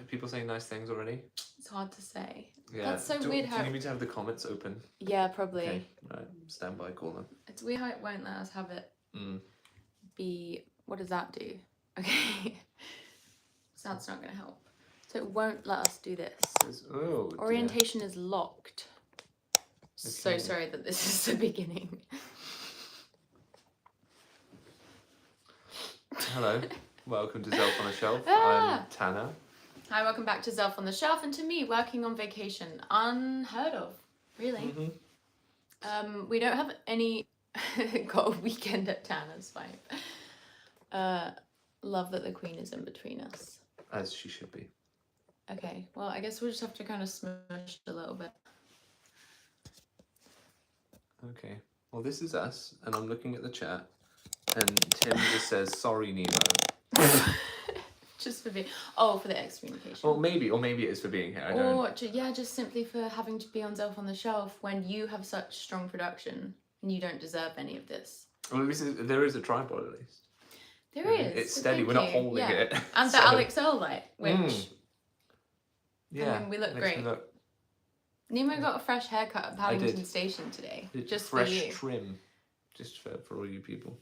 people saying nice things already? It's hard to say. Yeah. That's so weird how... Do you need me to have the comments open? Yeah, probably. Okay, right. Stand by, call them. It's weird how it won't let us have it be... What does that do? Okay. So that's not going to help. So it won't let us do this. Oh, orientation is locked. Okay. So sorry that this is the beginning. Hello. Welcome to Zelf on the Shelf. I'm Tanner. Hi, welcome back to Zelf on the Shelf, and to me, working on vacation. Unheard of, really. We don't have any... got a weekend at Tanner's vibe. Love that the Queen is in between us. As she should be. Okay, well, I guess we'll just have to kind of smush a little bit. Okay, well, this is us, and I'm looking at the chat, and Tim just says, sorry, Nemo. Just for being... Oh, for the excommunication. Or maybe it is for being here, I don't know. Yeah, just simply for having to be on Zelf on the Shelf when you have such strong production, and you don't deserve any of this. Well, there is a tripod, at least. There is. It's steady, we're not holding it. And the Alex Earl light, which... Yeah, I mean, we look great. Nemo got a fresh haircut at Paddington Station today. Just fresh for you. Trim. Just for all you people.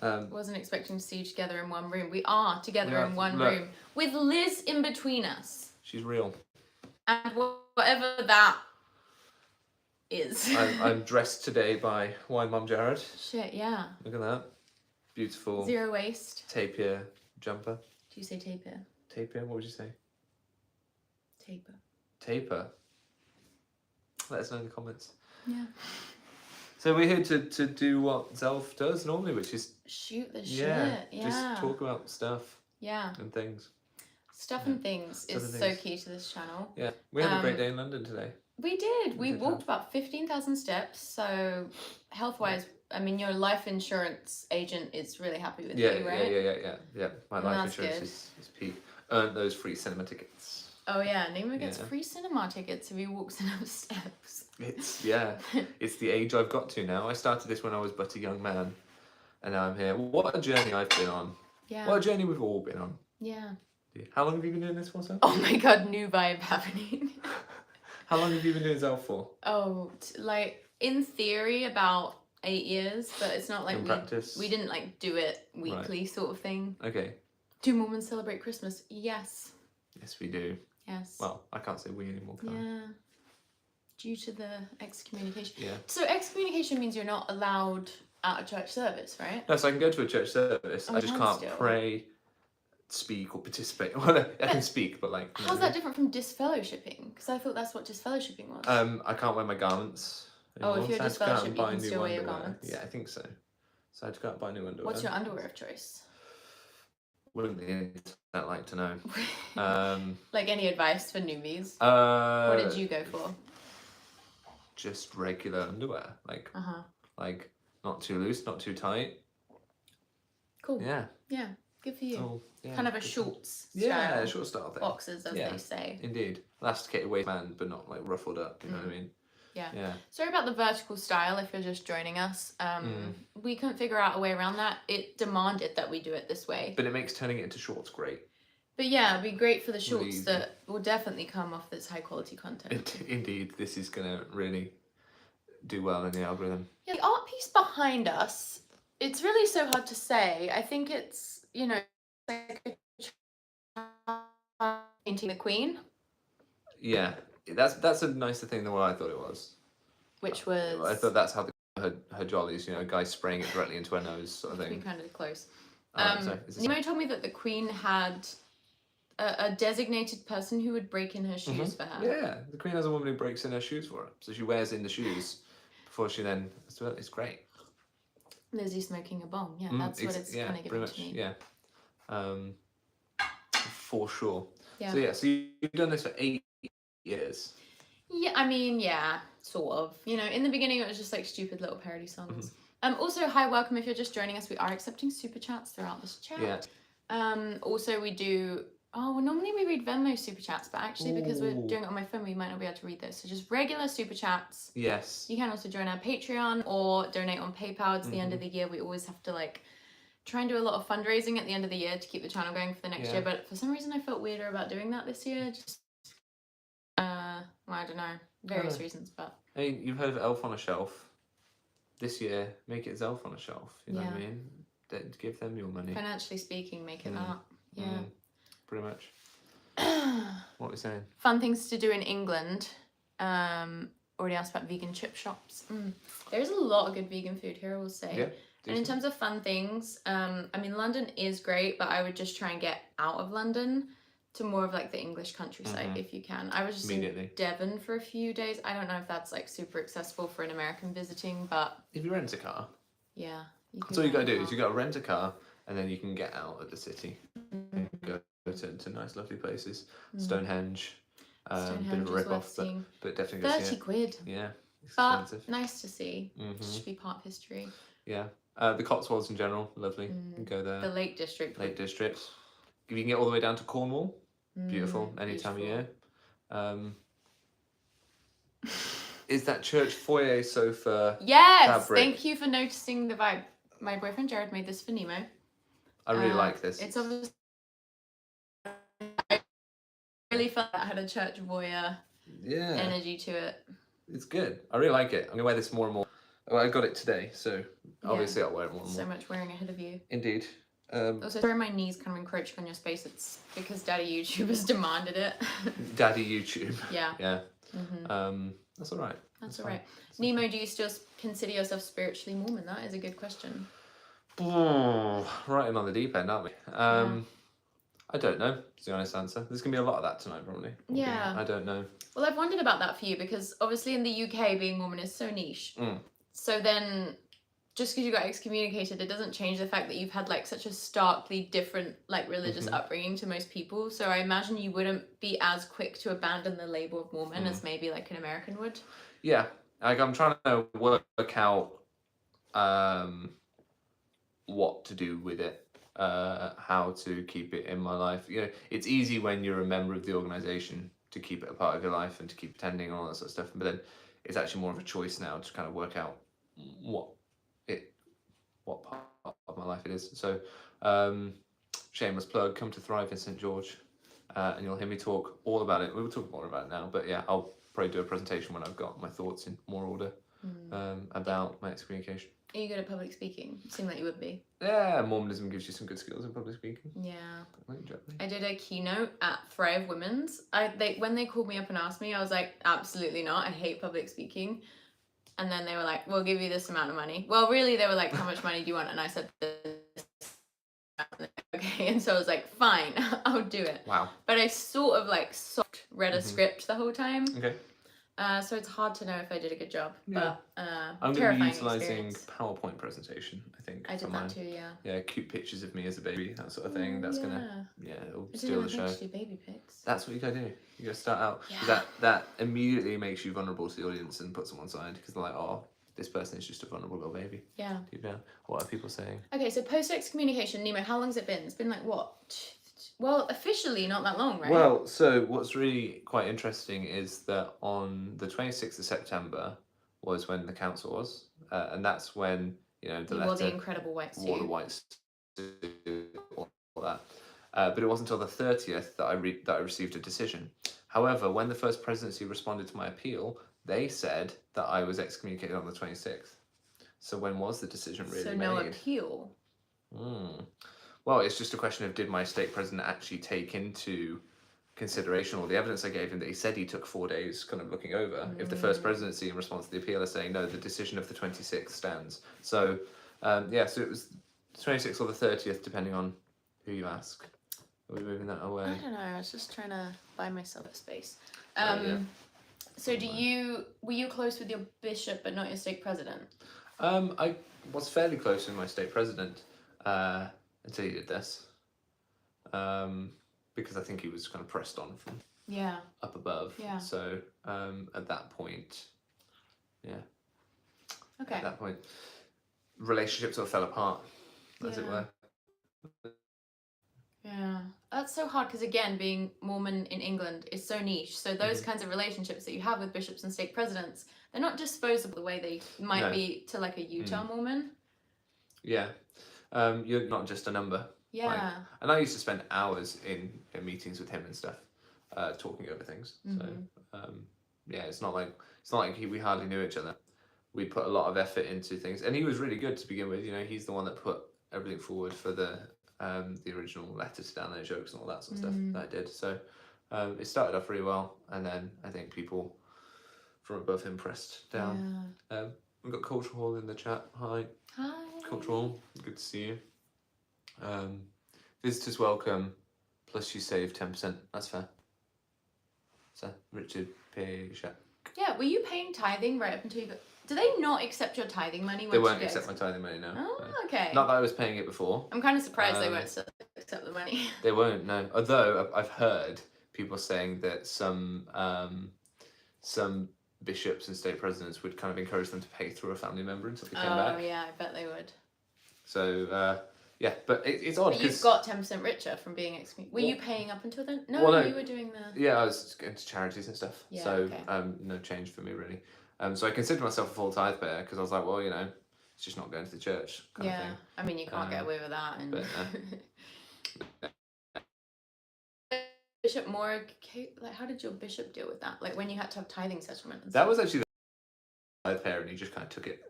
Wasn't expecting to see you together in one room. We are together in one room. With Liz in between us. She's real. And whatever that is. I'm dressed today by Wine Mum Jared. Shit, yeah. Look at that. Beautiful. Zero waste. Tapir jumper. Do you say tapir? Tapir? What would you say? Taper. Taper. Let us know in the comments. Yeah. So we're here to do what Zelf does normally, which is... shoot the shit. Yeah. Just talk about stuff. Yeah. And things. Stuff and things is so key to this channel. Yeah. We had a great day in London today. We did. We walked about 15,000 steps. So health-wise, I mean, your life insurance agent is really happy with you, right? Yeah. My life insurance is peak. Earned those free cinema tickets. Oh yeah, Nemo gets free cinema tickets if he walks enough steps. It's it's the age I've got to now. I started this when I was but a young man, and now I'm here. What a journey I've been on. Yeah. What a journey we've all been on. Yeah. How long have you been doing this for, sir? Oh my god, new vibe happening. How long have you been doing Zelf for? Oh, like in theory about 8 years, but it's not like we didn't like do it weekly sort of thing. Okay. Do Mormons celebrate Christmas? Yes. Yes, we do. Yes. Well, I can't say we anymore, can I? Yeah. Due to the excommunication. Yeah. So excommunication means you're not allowed at a church service, right? No, so I can go to a church service. I just can't pray, speak, or participate. Well, I can speak, but like... How's that different from disfellowshipping? Because I thought that's what disfellowshipping was. I can't wear my garments anymore. Oh, if you're disfellowship, you can still wear your garments? Yeah, I think so. So I had to go out and buy new underwear. What's your underwear of choice? Wouldn't the internet like to know? Like any advice for newbies? What did you go for? Just regular underwear, like not too loose, not too tight. Cool. Yeah. Yeah. Good for you. Kind of a shorts style. Yeah, short style thing. Boxers, as they say. Indeed. Elasticated waistband, but not like ruffled up. You know what I mean? Yeah. Sorry about the vertical style if you're just joining us. We couldn't figure out a way around that. It demanded that we do it this way. But it makes turning it into shorts great. But yeah, it'd be great for the shorts that will definitely come off this high quality content. Indeed, this is going to really do well in the algorithm. Yeah, the art piece behind us, it's really so hard to say. I think it's, you know, like painting the Queen. Yeah. That's a nicer thing than what I thought it was. Which was... I thought that's how her jollies, you know, a guy spraying it directly into her nose sort of thing. We kind of close. Nemo told me that the Queen had a designated person who would break in her shoes for her. Yeah, the Queen has a woman who breaks in her shoes for her. So she wears in the shoes before she then... It's great. Lizzie smoking a bong. Yeah, that's what it's kind of giving to me. Yeah, for sure. Yeah. So you've done this for 8 years. Yeah, I mean, yeah, sort of. You know, in the beginning it was just like stupid little parody songs. Also, hi, welcome if you're just joining us. We are accepting super chats throughout this chat. Yeah. Also, we do... Oh, well, normally we read Venmo super chats, but actually because we're doing it on my phone, we might not be able to read those. So just regular super chats. Yes. You can also join our Patreon or donate on PayPal. It's the end of the year. We always have to like try and do a lot of fundraising at the end of the year to keep the channel going for the next year, but for some reason I felt weirder about doing that this year. Just well, I don't know, various reasons, but I mean, you've heard of Elf on a Shelf. This year, make it as Elf on a Shelf. You know what I mean? Give them your money. Financially speaking, make it that. Yeah. Pretty much. What are we saying? Fun things to do in England. Already asked about vegan chip shops. There's a lot of good vegan food here, I will say. Yeah. And in terms of fun things, I mean, London is great, but I would just try and get out of London to more of like the English countryside if you can. I was just in Devon for a few days. I don't know if that's like super accessible for an American visiting, but if you rent a car, that's all you gotta do is you gotta rent a car and then you can get out of the city and go to nice lovely places. Stonehenge, bit of a rip off, but definitely 30 quid. Yeah, but expensive. Nice to see. Should be part of history. Yeah. The Cotswolds in general, lovely. You can go there. The Lake District. If you can get all the way down to Cornwall, beautiful, any time of year. Is that church foyer sofa? Yes, fabric? Thank you for noticing the vibe. My boyfriend Jared made this for Nemo. I really like this. It's obviously. I really felt that had a church voyeur energy to it. It's good. I really like it. I'm gonna wear this more and more. Well, I got it today, so obviously I'll wear it more and more. So much wearing ahead of you. Indeed. Also, sorry my knees kind of encroaching on your space. It's because Daddy YouTube has demanded it. Daddy YouTube. Yeah. Yeah. That's all right. That's all right. Nemo, do you still consider yourself spiritually Mormon? That is a good question. Right in on the deep end, aren't we? I don't know, is the honest answer. There's going to be a lot of that tonight, probably. Yeah. I don't know. Well, I've wondered about that for you because obviously in the UK, being Mormon is so niche. So then, just because you got excommunicated, it doesn't change the fact that you've had like such a starkly different like religious upbringing to most people. So I imagine you wouldn't be as quick to abandon the label of Mormon as maybe like an American would. Yeah. Like I'm trying to work out what to do with it. How to keep it in my life. You know, it's easy when you're a member of the organization to keep it a part of your life and to keep attending and all that sort of stuff. But then it's actually more of a choice now to kind of work out what part of my life it is. So, shameless plug, come to Thrive in St. George, and you'll hear me talk all about it. We will talk more about it now, but yeah, I'll probably do a presentation when I've got my thoughts in more order about my excommunication. Are you good at public speaking? You seem like you would be. Yeah, Mormonism gives you some good skills in public speaking. Yeah. I did a keynote at Thrive Women's. When they called me up and asked me, I was like, absolutely not. I hate public speaking. And then they were like, we'll give you this amount of money. Well, really, they were like, how much money do you want? And I said, this. Okay. And so I was like, fine, I'll do it. Wow. But I sort of like soft read a script the whole time. Okay. So it's hard to know if I did a good job, but I'm going to be utilising PowerPoint presentation, I think. I did that too, yeah. Yeah, cute pictures of me as a baby, that sort of thing. That's going to, it'll steal the show. Do baby pics. That's what you got to do. You got to start out. Yeah. That immediately makes you vulnerable to the audience and puts them on side because they're like, oh, this person is just a vulnerable little baby. Yeah. Deep down. What are people saying? Okay, so post-excommunication, Nemo, how long has it been? It's been like what? Well, officially not that long, right? Well, so what's really quite interesting is that on the 26th of September was when the council was, and that's when, you know, the letter... wore the incredible white suit. Wore the white suit, all that. But it wasn't until the 30th that I received a decision. However, when the First Presidency responded to my appeal, they said that I was excommunicated on the 26th. So when was the decision really made? So no appeal? Well, it's just a question of did my stake president actually take into consideration all the evidence I gave him that he said he took 4 days kind of looking over. If the First Presidency in response to the appeal are saying, no, the decision of the 26th stands. So, so it was the 26th or the 30th, depending on who you ask. Are we moving that away? I don't know. I was just trying to buy myself a space. So were you close with your bishop but not your stake president? I was fairly close with my stake president. Until he did this, because I think he was kind of pressed on from up above. Yeah. So at that point, okay. At that point, relationships sort of fell apart, as it were. Yeah, that's so hard because again, being Mormon in England is so niche. So those kinds of relationships that you have with bishops and stake presidents, they're not disposable the way they might be to like a Utah Mormon. Yeah. You're not just a number. Yeah. Like, and I used to spend hours in meetings with him and stuff, talking over things. So yeah, it's not like we hardly knew each other. We put a lot of effort into things, and he was really good to begin with. You know, he's the one that put everything forward for the original letter to download jokes and all that sort of stuff that I did. So it started off really well, and then I think people from above him pressed down. Yeah. We've got Cultural in the chat. Hi. Hi. Cultural, good to see you. Visitors welcome, plus you save 10%. That's fair. So Richard Pesha. Yeah, were you paying tithing right up until you got... Do they not accept your tithing money? They won't accept my tithing money now. Oh, no. Okay. Not that I was paying it before. I'm kind of surprised they won't accept the money. They won't, no. Although I've heard people saying that some bishops and state presidents would kind of encourage them to pay through a family member until they came back. Oh yeah, I bet they would. So yeah, but it's odd. But you've got 10% richer from being excommunicated. Were you paying up until then? No, no, you were doing the... Yeah, I was going to charities and stuff. Yeah, so okay. No change for me really. So I considered myself a full tithe payer because I was like, well, you know, it's just not going to the church kind of thing. I mean, you can't get away with that. And... But, Bishop Moore, like, how did your bishop deal with that? Like when you had to have tithing settlement and that stuff? was actually the tithe payer, and he just kind of took it.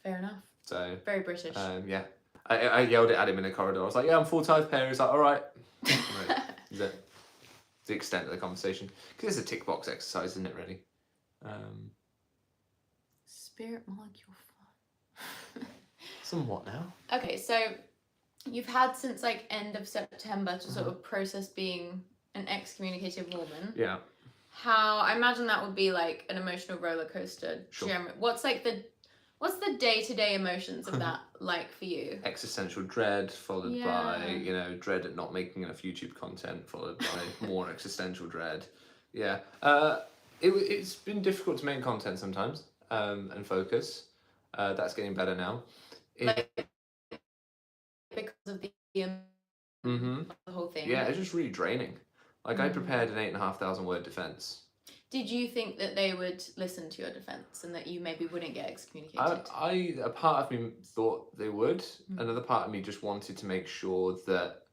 Fair enough. So very British. Yeah, I yelled it at him in the corridor. I was like, "Yeah, I'm full tithe payer." He's like, "All right." The extent of the conversation, because it's a tick box exercise, isn't it? Really. Spirit molecule fun. Somewhat now. Okay, so you've had since like end of September to sort of process being an excommunicated Mormon. Yeah. How, I imagine that would be like an emotional roller coaster. Sure. What's the day-to-day emotions of that like for you? Existential dread, followed by, you know, dread at not making enough YouTube content, followed by more existential dread. Yeah. It's been difficult to make content sometimes, and focus. That's getting better now. Like, because of the whole thing. Yeah, it's just really draining. Like I prepared an 8,500 word defense. Did you think that they would listen to your defense and that you maybe wouldn't get excommunicated? A part of me thought they would. Another part of me just wanted to make sure that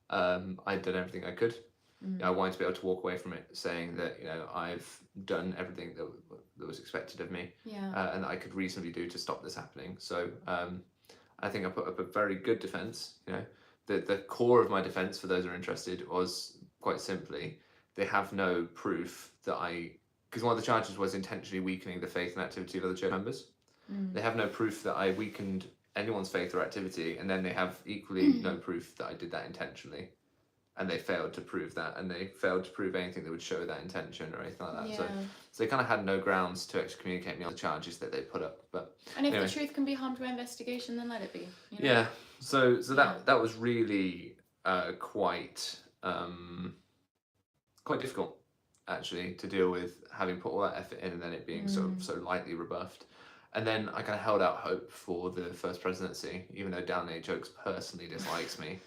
I'd done everything I could. You know, I wanted to be able to walk away from it saying that, you know, I've done everything that was expected of me, and that I could reasonably do to stop this happening. So I think I put up a very good defense. You know, the core of my defense, for those who are interested, was quite simply, they have no proof that because one of the charges was intentionally weakening the faith and activity of other church members. They have no proof that I weakened anyone's faith or activity, and then they have equally no proof that I did that intentionally. And they failed to prove that, and they failed to prove anything that would show that intention or anything like that. So they kind of had no grounds to excommunicate me on the charges that they put up. But and if the truth can be harmed by investigation, then let it be. You know? Yeah. So that was really quite difficult actually to deal with, having put all that effort in and then it being so lightly rebuffed. And then I kind of held out hope for the first presidency, even though Downey Jokes personally dislikes me.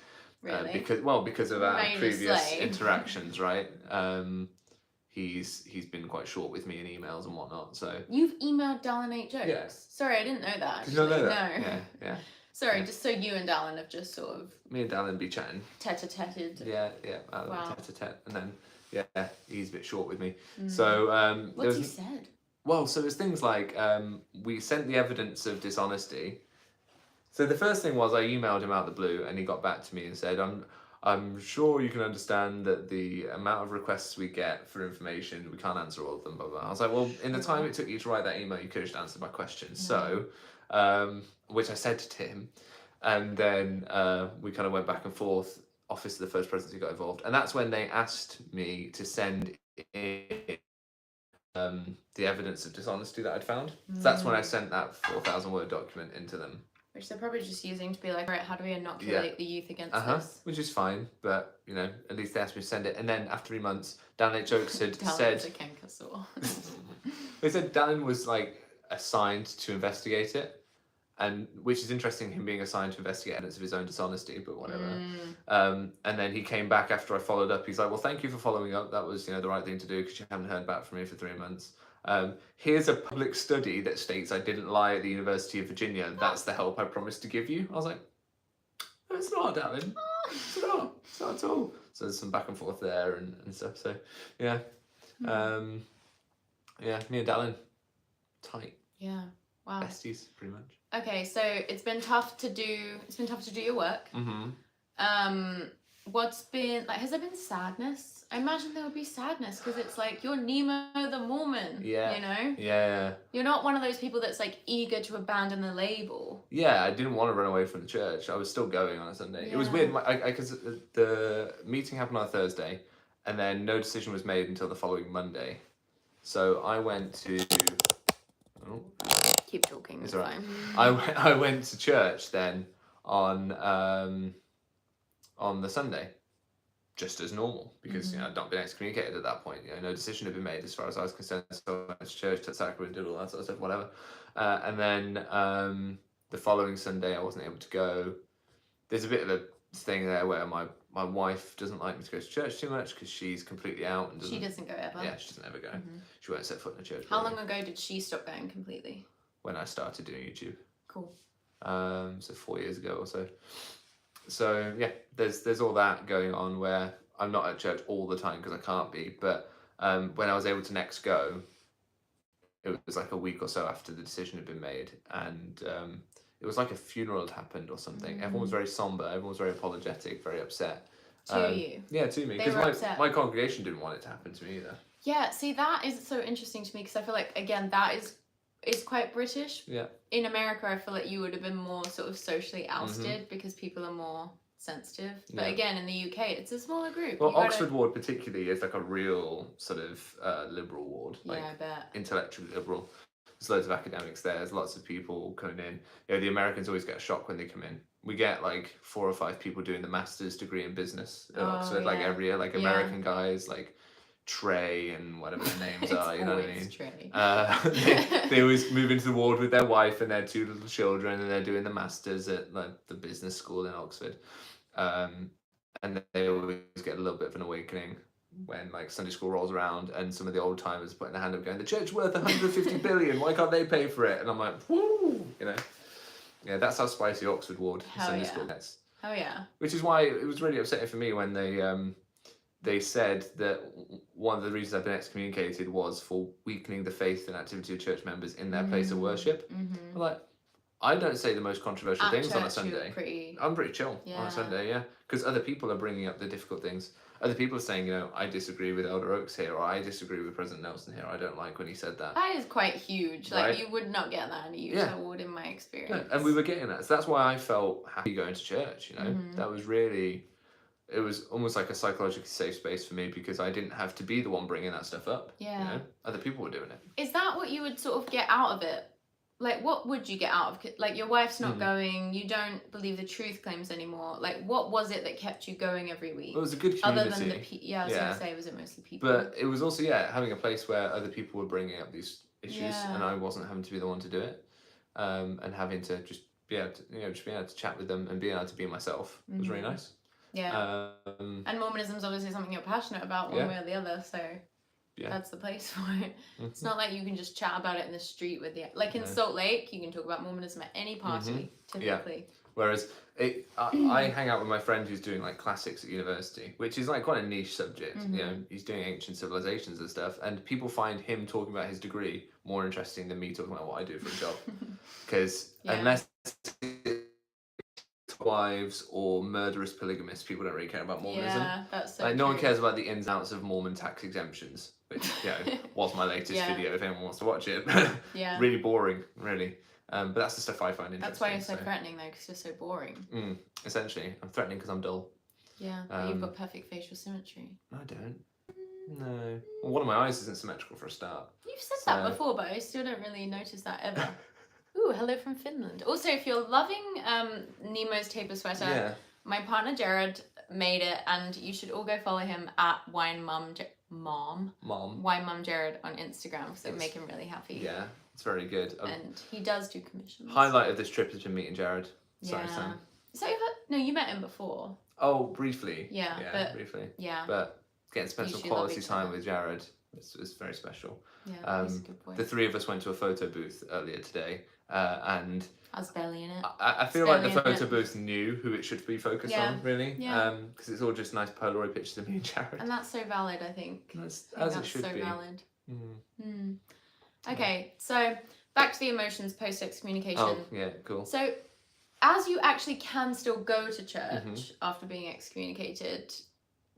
Really? Because of our previous interactions, right? He's been quite short with me in emails and whatnot. So you've emailed Dallin 8 Jokes? Yeah. Sorry, I didn't know that. Did you not know that? No. Yeah. Sorry, just so you and Dallin have just sort of... Me and Dallin be chatting. Tete-a-teted. Yeah. Wow. Tete-a-tete. And then, he's a bit short with me. So... What's he said? Well, so there's things like, we sent the evidence of dishonesty. So the first thing was I emailed him out the blue, and he got back to me and said, I'm sure you can understand that the amount of requests we get for information, we can't answer all of them, blah, blah. I was like, well, in the time it took you to write that email, you could have just answered my questions. So, which I said to him. And then we kind of went back and forth. Office of the First Presidency got involved. And that's when they asked me to send in the evidence of dishonesty that I'd found. So that's when I sent that 4,000 word document into them. Which they're probably just using to be like, right, how do we inoculate the youth against this? Which is fine, but, you know, at least they asked me to send it. And then after 3 months, Dallin Jokes had said... They said Dallin was, like, assigned to investigate it. And which is interesting, him being assigned to investigate evidence of his own dishonesty, but whatever. And then he came back after I followed up. He's like, well, thank you for following up. That was, you know, the right thing to do because you haven't heard back from me for 3 months. Here's a public study that states I didn't lie at the University of Virginia. That's the help I promised to give you. I was like, it's not, darling. It's not at all. So there's some back and forth there and stuff. So yeah, yeah, me and Dallin, tight. Yeah. Wow. Besties, pretty much. Okay, so it's been tough to do your work. What's been like? Has there been sadness? I imagine there would be sadness because it's like you're Nemo the Mormon. Yeah. You know. Yeah. You're not one of those people that's like eager to abandon the label. Yeah, I didn't want to run away from the church. I was still going on a Sunday. It was weird because the meeting happened on a Thursday, and then no decision was made until the following Monday. So I went to. Oh. Keep talking. It's right. fine. I went to church then on the Sunday, just as normal, because I'd not been excommunicated at that point. No decision had been made as far as I was concerned. So I went to church, took sacrament, did all that sort of stuff, whatever. And then the following Sunday, I wasn't able to go. There's a bit of a thing there where my wife doesn't like me to go to church too much because she's completely out and she doesn't go ever. Yeah, she doesn't ever go. She won't set foot in a church. How long ago did she stop going completely? When I started doing YouTube. Cool. So 4 years ago or so. So yeah, there's all that going on where I'm not at church all the time because I can't be. But when I was able to next go, it was like a week or so after the decision had been made, and it was like a funeral had happened or something. Everyone was very somber. Everyone was very apologetic, very upset. To you? Yeah, to me, because my congregation didn't want it to happen to me either. Yeah, see, that is so interesting to me because I feel like, again, that is quite British. Yeah. In America, I feel like you would have been more sort of socially ousted because people are more sensitive. But again, in the UK, it's a smaller group. Well, Oxford ward particularly is like a real sort of liberal ward. Like, yeah, I bet. Intellectually liberal. There's loads of academics there. There's lots of people coming in. The Americans always get a shock when they come in. We get like 4 or 5 people doing the master's degree in business at Oxford, like every year, like American guys, like Trey and whatever their names are, you know what I mean? They always move into the ward with their wife and their 2 little children, and they're doing the masters at like the business school in Oxford. And they always get a little bit of an awakening when like Sunday school rolls around and some of the old timers putting their hand up going, the church worth 150 billion, why can't they pay for it? And I'm like, woo, yeah, that's how spicy Oxford ward Sunday school gets. Oh yeah. Which is why it was really upsetting for me when they said that one of the reasons I've been excommunicated was for weakening the faith and activity of church members in their place of worship. I'm like, I don't say the most controversial things on a Sunday. I'm pretty chill on a Sunday, because other people are bringing up the difficult things. Other people are saying, I disagree with Elder Oaks here, or I disagree with President Nelson here. I don't like when he said that. That is quite huge. Like, you would not get that in a Utah ward, in my experience. Yeah, and we were getting that. So that's why I felt happy going to church, That was really... It was almost like a psychologically safe space for me because I didn't have to be the one bringing that stuff up. Yeah. Other people were doing it. Is that what you would sort of get out of it? Like, what would you get out of it? Like, your wife's not going, you don't believe the truth claims anymore. Like, what was it that kept you going every week? Well, it was a good community. Other than the I was going to say, was it mostly people? But it was also, having a place where other people were bringing up these issues and I wasn't having to be the one to do it. And having to just be able to, just being able to chat with them and being able to be myself was really nice. Yeah. And Mormonism is obviously something you're passionate about one way or the other, so that's the place for it. It's not like you can just chat about it in the street with like in Salt Lake, you can talk about Mormonism at any party, typically. Yeah. Whereas I hang out with my friend who's doing like classics at university, which is like quite a niche subject. He's doing ancient civilizations and stuff, and people find him talking about his degree more interesting than me talking about what I do for a job. Because unless wives or murderous polygamists, people don't really care about Mormonism. Yeah, that's so like no one cares about the ins and outs of Mormon tax exemptions, which was my latest video if anyone wants to watch it. Really boring, really. But that's the stuff I find interesting. That's why you're so threatening though, because you're so boring. Essentially, I'm threatening because I'm dull. Yeah, but you've got perfect facial symmetry. I don't. No. Well, one of my eyes isn't symmetrical for a start. You've said that before, but I still don't really notice that ever. Ooh, hello from Finland. Also, if you're loving Nemo's taper sweater, my partner Jared made it, and you should all go follow him at Wine Mum Jared on Instagram because it'll make him really happy. Yeah, it's very good. And he does do commissions. Highlight of this trip has been meeting Jared. Sorry, Sam. So no, you met him before. Oh, briefly. Yeah, briefly. Yeah. But getting to spend some quality time with Jared is very special. Yeah, he's a good boy. The 3 of us went to a photo booth earlier today, and has belly in it. I feel like the photo booth knew who it should be focused on, really. Yeah. Because it's all just nice Polaroid pictures of me and Jared. And that's so valid, I think. As it should be. Valid. Okay, so back to the emotions post excommunication. Oh, yeah, cool. So, as you actually can still go to church after being excommunicated,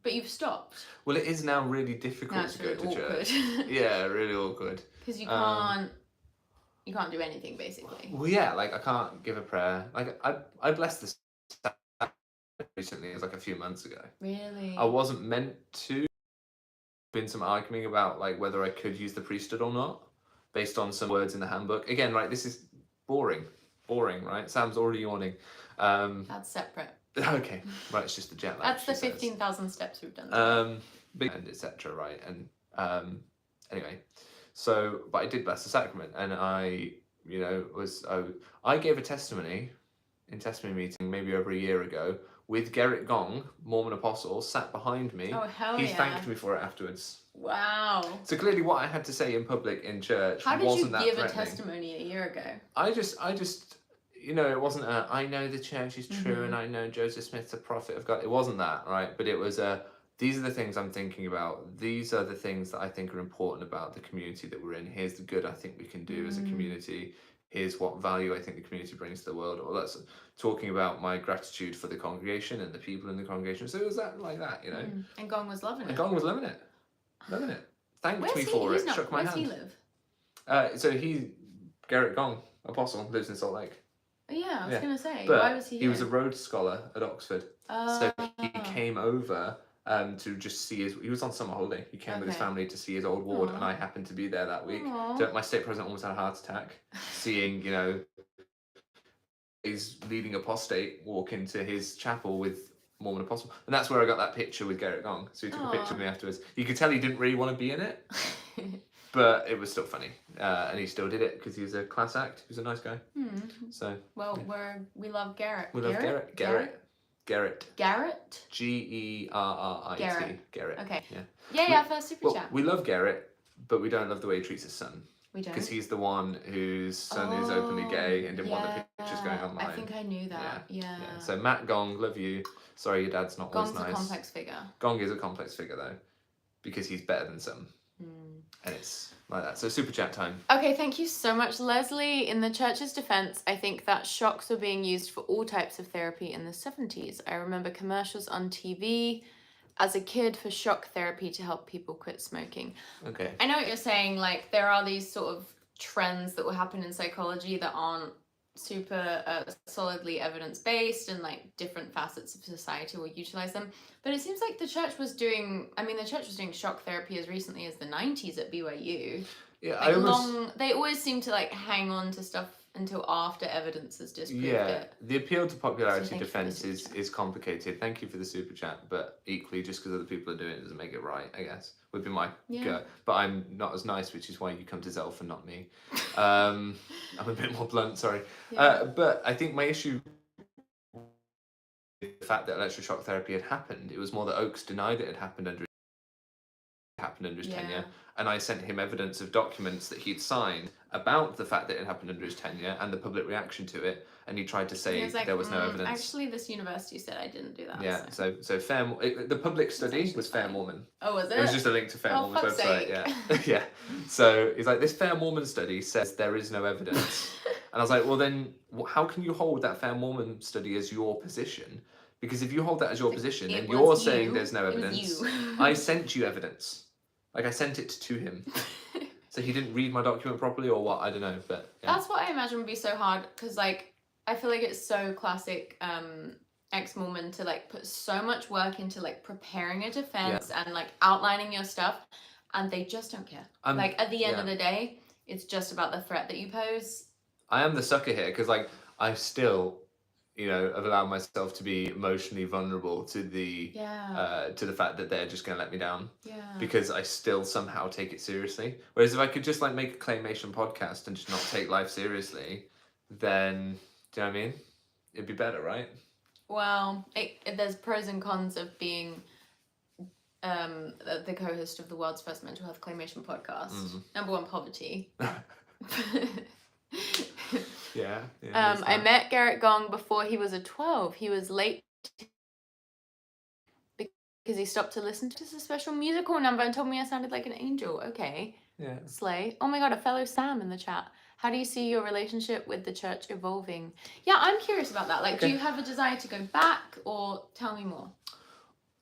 but you've stopped. Well, it is now really difficult to go to church. Yeah, really awkward. Because you can't. You can't do anything, basically. Well, yeah, like I can't give a prayer. Like I blessed this recently. It was like a few months ago. Really? I wasn't meant to. Been some arguing about like whether I could use the priesthood or not, based on some words in the handbook. Again, right? This is boring, right? Sam's already yawning. That's separate. Okay, right. It's just the jet lag. That's the 15,000 steps we've done. And etc. Right, and anyway. So, but I did bless the sacrament, and I gave a testimony in testimony meeting maybe over a year ago with Gerrit Gong, Mormon apostle, sat behind me. Oh, hell He yeah. thanked me for it afterwards. Wow. So clearly what I had to say in public in church wasn't that threatening. How did you give a testimony a year ago? I just, it wasn't I know the church is true and I know Joseph Smith's a prophet of God. It wasn't that, right? But it was these are the things I'm thinking about. These are the things that I think are important about the community that we're in. Here's the good I think we can do as a community. Here's what value I think the community brings to the world. Or that's talking about my gratitude for the congregation and the people in the congregation. So it was that like that, And Gong was loving it. And Gong was loving it. Loving it. Thanked me for it. Shook my hand. Where does he live? Gerrit Gong, apostle, lives in Salt Lake. Oh, yeah, I was going to say. But why was he here? He was a Rhodes Scholar at Oxford. So he came over to just see he was on summer holiday. He came with his family to see his old ward, and I happened to be there that week. So my state president almost had a heart attack seeing, his leading apostate walk into his chapel with Mormon apostle. And that's where I got that picture with Gerrit Gong. So he took a picture of me afterwards. You could tell he didn't really want to be in it, but it was still funny. And he still did it because he was a class act. He was a nice guy. So we love Gerrit. We love Gerrit. Gerrit. Gerrit. Gerrit. Okay. Yeah, first super chat. We love Gerrit, but we don't love the way he treats his son. We don't. Because he's the one whose son is openly gay and didn't want the pictures going online. I think I knew that. Yeah. So Matt Gong, love you. Sorry, your dad's not always nice. Gong's a complex figure. Gong is a complex figure though, because he's better than some. And it's like that. So super chat time. Okay, thank you so much, Leslie. In the church's defense, I think that shocks were being used for all types of therapy in the 70s. I remember commercials on TV as a kid for shock therapy to help people quit smoking. Okay. I know what you're saying. Like, there are these sort of trends that will happen in psychology that aren't super solidly evidence-based, and like different facets of society will utilize them. But it seems like the church was doing shock therapy as recently as the 90s at BYU. Yeah, they always seem to like hang on to stuff until after evidence has disproved it. The appeal to popularity defense is complicated. Thank you for the super chat, but equally, just because other people are doing it doesn't make it right, I guess, would be my go. But I'm not as nice, which is why you come to Zelf and not me. I'm a bit more blunt, sorry. But I think my issue with the fact that electroshock therapy had happened, it was more that Oakes denied it had happened under his tenure, and I sent him evidence of documents that he'd signed about the fact that it happened under his tenure and the public reaction to it, and he tried to say there was no evidence. Actually, this university said I didn't do that. Yeah, so the public study was Fair Mormon. Oh, was it? It was just a link to Fair Mormon's website. Sake. Yeah. So it's like, this Fair Mormon study says there is no evidence, and I was like, well then, how can you hold that Fair Mormon study as your position? Because if you hold that as your position, and you're saying there's no evidence, I sent you evidence. Like, I sent it to him. So he didn't read my document properly or what? I don't know, but yeah. That's what I imagine would be so hard, because like, I feel like it's so classic ex-Mormon to like put so much work into like preparing a defense and like outlining your stuff, and they just don't care. Like, at the end of the day, it's just about the threat that you pose. I am the sucker here, because like, I still, have allowed myself to be emotionally vulnerable to the fact that they're just going to let me down. Because I still somehow take it seriously. Whereas if I could just like make a claymation podcast and just not take life seriously, then, do you know what I mean? It'd be better, right? Well, there's pros and cons of being the co-host of the world's first mental health claymation podcast. Number one, poverty. Yeah. I met Garrett Gong before he was a 12. He was late because he stopped to listen to a special musical number and told me I sounded like an angel. Okay. Yeah. Slay. Oh my god, a fellow Sam in the chat. How do you see your relationship with the church evolving? Yeah, I'm curious about that. Like, do you have a desire to go back, or tell me more?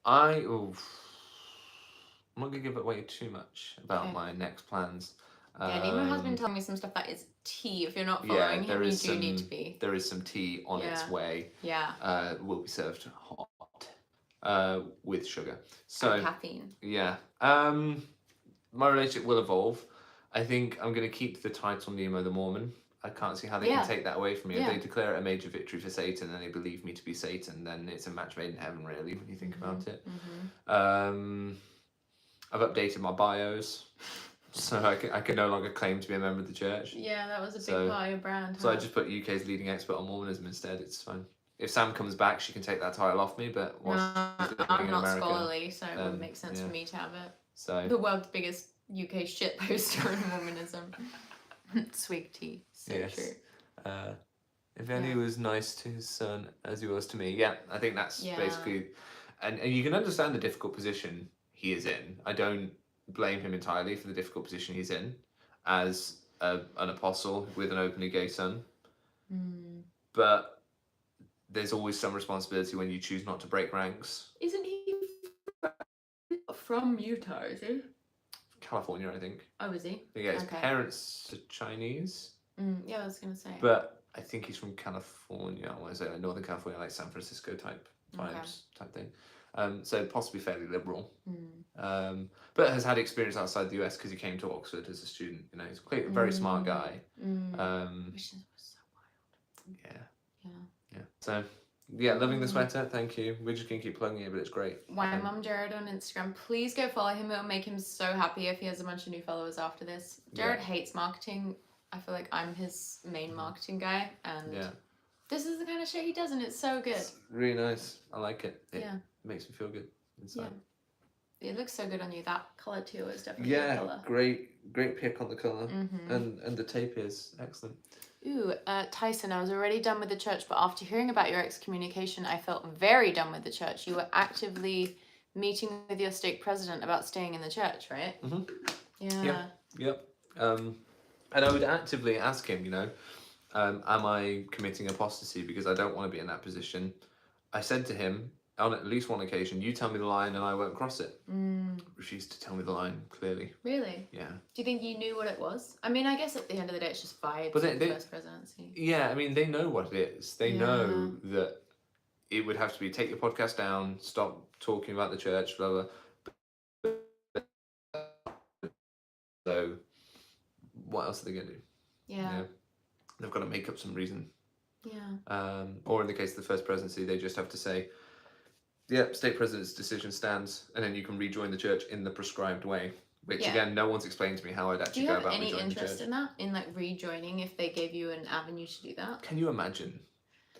I'm not going to give away too much about my next plans. Yeah, Nemo has been telling me some stuff that is tea. If you're not following him, you do need to be. There is some tea on its way. Yeah. Will be served hot with sugar. So and caffeine. Yeah. My relationship will evolve. I think I'm going to keep the title Nemo the Mormon. I can't see how they can take that away from me. If they declare it a major victory for Satan and they believe me to be Satan, then it's a match made in heaven, really, when you think about it. I've updated my bios, so I can no longer claim to be a member of the church. Yeah, that was a big part of your brand. So I just put UK's leading expert on Mormonism instead. It's fine. If Sam comes back, she can take that title off me, but I'm not scholarly, so it wouldn't make sense for me to have it. So the world's biggest UK shit poster on Mormonism. Swig tea. So true. If Andy was nice to his son as he was to me, I think that's basically, and you can understand the difficult position he is in. I don't blame him entirely for the difficult position he's in as an apostle with an openly gay son. But there's always some responsibility when you choose not to break ranks. Isn't he from Utah, is he? California, I think. Oh, is he? Yeah, his parents are Chinese. Yeah, I was going to say. But I think he's from California. I want to say like Northern California, like San Francisco type vibes type thing. So possibly fairly liberal. But has had experience outside the US because he came to Oxford as a student. You know, he's a very smart guy. Which was so wild. Yeah. So, loving the sweater. Thank you. We're just going to keep plugging it, but it's great. Why Mum Jared on Instagram. Please go follow him. It'll make him so happy if he has a bunch of new followers after this. Jared hates marketing. I feel like I'm his main marketing guy. And this is the kind of shit he does, and it's so good. It's really nice. I like it. It makes me feel good inside. Yeah. It looks so good on you. That colour too is definitely the colour. Great pick on the colour. And the tape is excellent. Ooh, Tyson, I was already done with the church, but after hearing about your excommunication, I felt very done with the church. You were actively meeting with your stake president about staying in the church, right? Yeah. Yep. And I would actively ask him, am I committing apostasy because I don't want to be in that position? I said to him on at least one occasion, you tell me the line and I won't cross it. Refused to tell me the line, clearly. Really? Yeah. Do you think you knew what it was? I mean, I guess at the end of the day, it's just vibes of the first presidency. Yeah, I mean, they know what it is. They know that it would have to be take your podcast down, stop talking about the church, blah, blah. So, what else are they going to do? Yeah. They've got to make up some reason. Yeah. Or in the case of the first presidency, they just have to say, stake president's decision stands, and then you can rejoin the church in the prescribed way. Which again, no one's explained to me how I'd actually go about rejoining the church. Do you have any interest in that? In like rejoining if they gave you an avenue to do that? Can you imagine?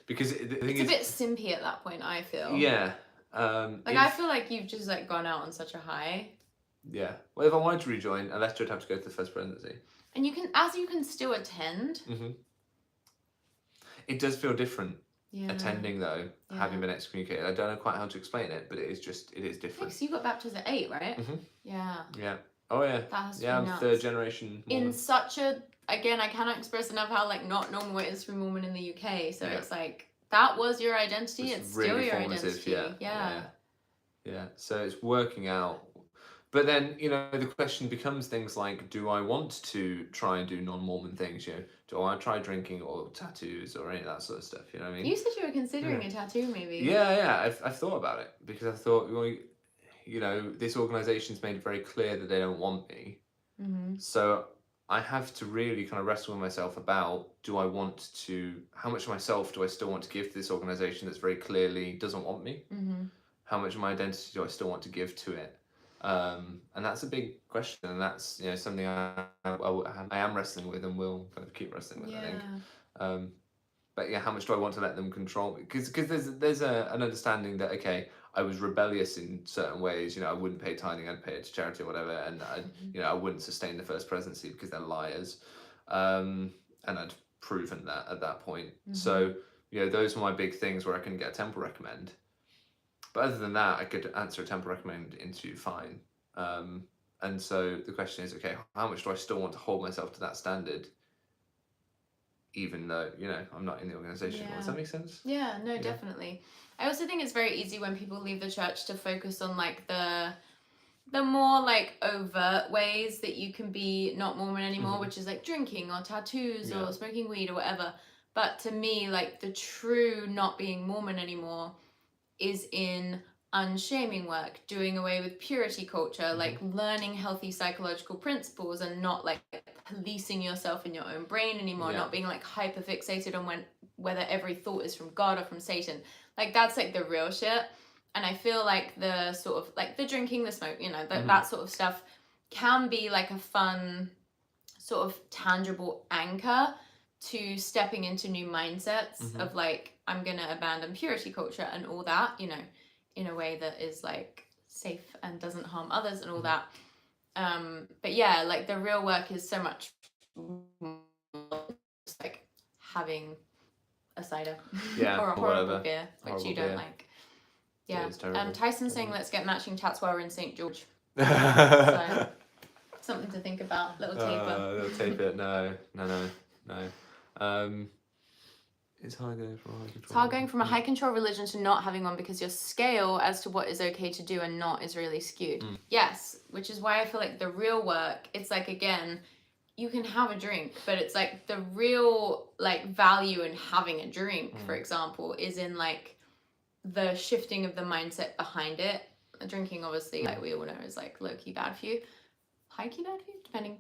Because the thing it's a bit simpy at that point, I feel. Yeah. I feel like you've just like gone out on such a high. Yeah. Well, if I wanted to rejoin, a letter would have to go to the first presidency. And you can still attend. It does feel different. Attending though, having been excommunicated. I don't know quite how to explain it, but it is different. Yeah, so you got baptized at 8, right? Yeah. Yeah. Oh yeah. That has to be I'm nuts. third generation Mormon. In such a, again, I cannot express enough how like not normal it is for Mormon in the UK. So it's like, that was your identity, it's really still your identity. Yeah. So it's working out. But then, the question becomes things like, do I want to try and do non-Mormon things? Do I try drinking or tattoos or any of that sort of stuff? You know what I mean? You said you were considering a tattoo, maybe. Yeah. I've thought about it because I thought, well, this organization's made it very clear that they don't want me. So I have to really kind of wrestle with myself about, how much of myself do I still want to give to this organization that's very clearly doesn't want me? How much of my identity do I still want to give to it? And that's a big question, and that's something I am wrestling with and will kind of keep wrestling with. I think, but how much do I want to let them control me? Because there's an understanding that I was rebellious in certain ways. I wouldn't pay tithing, I'd pay it to charity or whatever, and I wouldn't sustain the first presidency because they're liars, and I'd proven that at that point. So, you know, those were my big things where I couldn't get a temple recommend. But other than that, I could answer a temple recommend into fine. And so the question is, okay, how much do I still want to hold myself to that standard, even though, you know, I'm not in the organization? Does that make sense? Yeah, no, definitely. I also think it's very easy when people leave the church to focus on like the more like overt ways that you can be not Mormon anymore, which is like drinking or tattoos or smoking weed or whatever. But to me, like the true not being Mormon anymore is in unshaming work, doing away with purity culture, like learning healthy psychological principles and not like policing yourself in your own brain anymore, not being like hyper fixated on whether every thought is from God or from Satan. Like that's like the real shit. And I feel like the sort of like the drinking, the smoke, you know, that sort of stuff can be like a fun sort of tangible anchor to stepping into new mindsets of like, I'm going to abandon purity culture and all that, you know, in a way that is like safe and doesn't harm others and all that. But yeah, like the real work is so much more just like having a cider or a horrible beer, which you don't like. Yeah. Tyson's saying let's get matching tats while we're in St. George. So, something to think about. Little taper. Little taper. No. It's hard going from a high control. It's hard going from a high control religion to not having one because your scale as to what is okay to do and not is really skewed. Yes, which is why I feel like the real work, it's like, again, you can have a drink, but it's like the real like value in having a drink, for example, is in like the shifting of the mindset behind it. Drinking, obviously, like we all know, is like low-key bad for you, high-key bad for you, depending.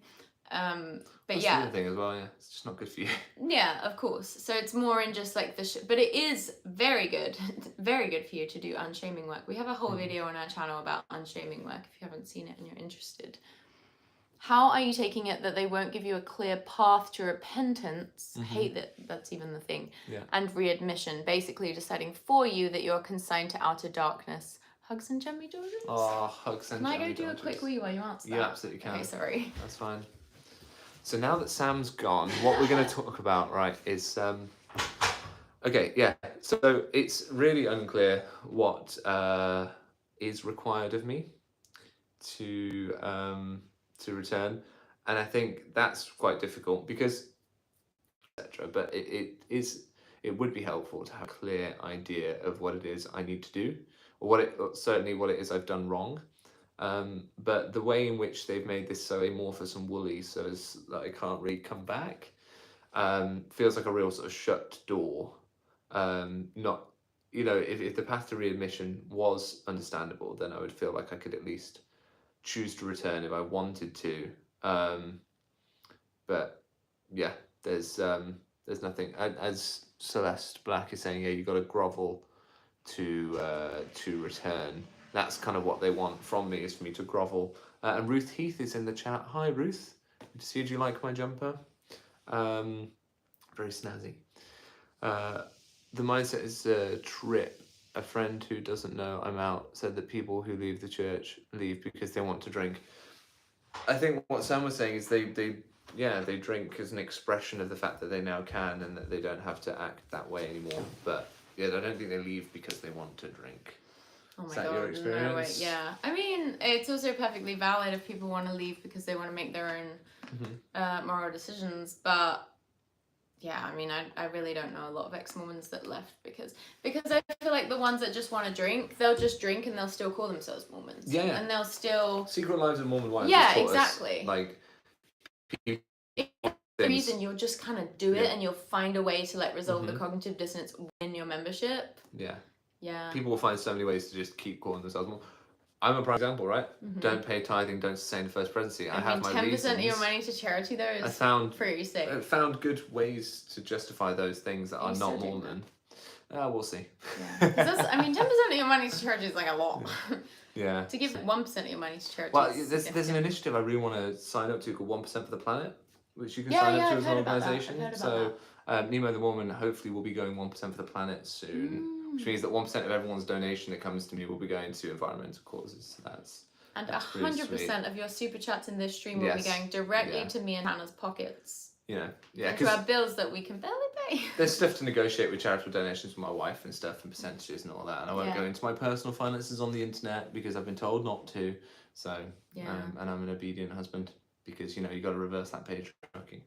But that's yeah, the other thing as well. Yeah, it's just not good for you. Yeah, of course. So it's more in just like but it is very good, very good for you to do unshaming work. We have a whole video on our channel about unshaming work if you haven't seen it and you're interested. How are you taking it that they won't give you a clear path to repentance? Hate that that's even the thing. And readmission, basically deciding for you that you're consigned to outer darkness. Hugs and jammy Georges? Oh, hugs and jammy Can I go do a quick wee while you answer that? You absolutely can. Okay, sorry. That's fine. So now that Sam's gone, what we're going to talk about, right, is... okay, yeah. So it's really unclear what is required of me to return, and I think that's quite difficult because etc. But it would be helpful to have a clear idea of what it is I need to do, or certainly what it is I've done wrong. But the way in which they've made this so amorphous and woolly, so as that I can't really come back, feels like a real sort of shut door. Not, you know, if the path to readmission was understandable, then I would feel like I could at least choose to return if I wanted to. But yeah, there's nothing. As Celeste Black is saying, yeah, you got to grovel to return. That's kind of what they want from me, is for me to grovel. And Ruth Heath is in the chat. Hi, Ruth. Good to see you. Do you like my jumper? Very snazzy. The mindset is a trip. A friend who doesn't know I'm out said that people who leave the church leave because they want to drink. I think what Sam was saying is they drink as an expression of the fact that they now can and that they don't have to act that way anymore. But yeah, I don't think they leave because they want to drink. Oh my Is that God, your experience? no way. Yeah. I mean, it's also perfectly valid if people want to leave because they want to make their own moral decisions. But yeah, I mean, I really don't know a lot of ex-Mormons that left because I feel like the ones that just want to drink, they'll just drink and they'll still call themselves Mormons. Yeah. And they'll still... Secret Lives of Mormon Wives. Yeah, exactly. Like, the reason you'll just kind of do it and you'll find a way to like resolve the cognitive dissonance in your membership. Yeah. Yeah. People will find so many ways to just keep calling themselves more. I'm a prime example, right? Don't pay tithing, don't sustain the first presidency. I have my 10% reasons. of your money to charity, though, is pretty safe. I found good ways to justify those things that are not Mormon. We'll see. Yeah. I mean, 10% of your money to charity is like a lot. Yeah. To give 1% of your money to charity. Well, there's an initiative I really want to sign up to called 1% for the Planet, which you can sign up to as an organisation. So Nemo the Mormon hopefully will be going 1% for the planet soon. Which means that 1% of everyone's donation that comes to me will be going to environmental causes. And 100% of your super chats in this stream will be going directly to me and Hannah's pockets. you know, yeah, And to our bills that we can barely pay. there's stuff to negotiate with charitable donations with my wife and stuff, and percentages and all that. And I won't go into my personal finances on the internet because I've been told not to. So, and I'm an obedient husband because, you know, you got to reverse that patriarchy.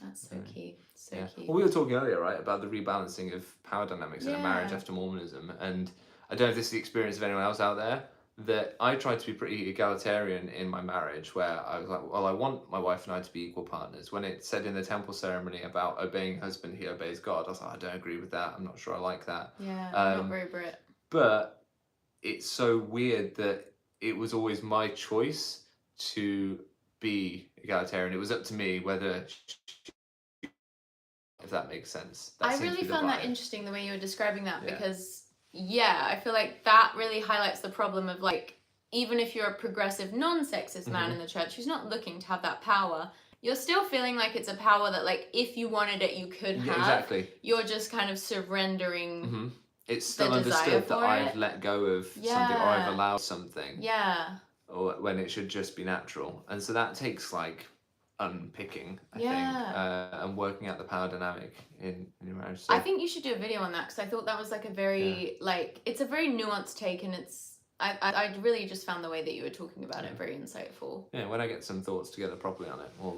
That's so key. So key. Well, we were talking earlier, right, about the rebalancing of power dynamics in a marriage after Mormonism. And I don't know if this is the experience of anyone else out there, that I tried to be pretty egalitarian in my marriage, where I was like, well, I want my wife and I to be equal partners. When it said in the temple ceremony about obeying husband, he obeys God, I was like, I don't agree with that. I'm not sure I like that. Yeah, not very Brit. But it's so weird that it was always my choice to be egalitarian. It was up to me whether, if that makes sense. I really found that interesting, the way you were describing that, because I feel like that really highlights the problem of, like, even if you're a progressive non-sexist man in the church who's not looking to have that power, you're still feeling like it's a power that, like, if you wanted it, you could have. Exactly. You're just kind of surrendering. It's still understood that I've let go of something, or I've allowed something. Yeah. Or when it should just be natural. And so that takes, like, unpicking, I think, and working out the power dynamic in your marriage. So, I think you should do a video on that, because I thought that was, like, a very, like, it's a very nuanced take, and it's, I really just found the way that you were talking about it very insightful. Yeah, when I get some thoughts together properly on it, we'll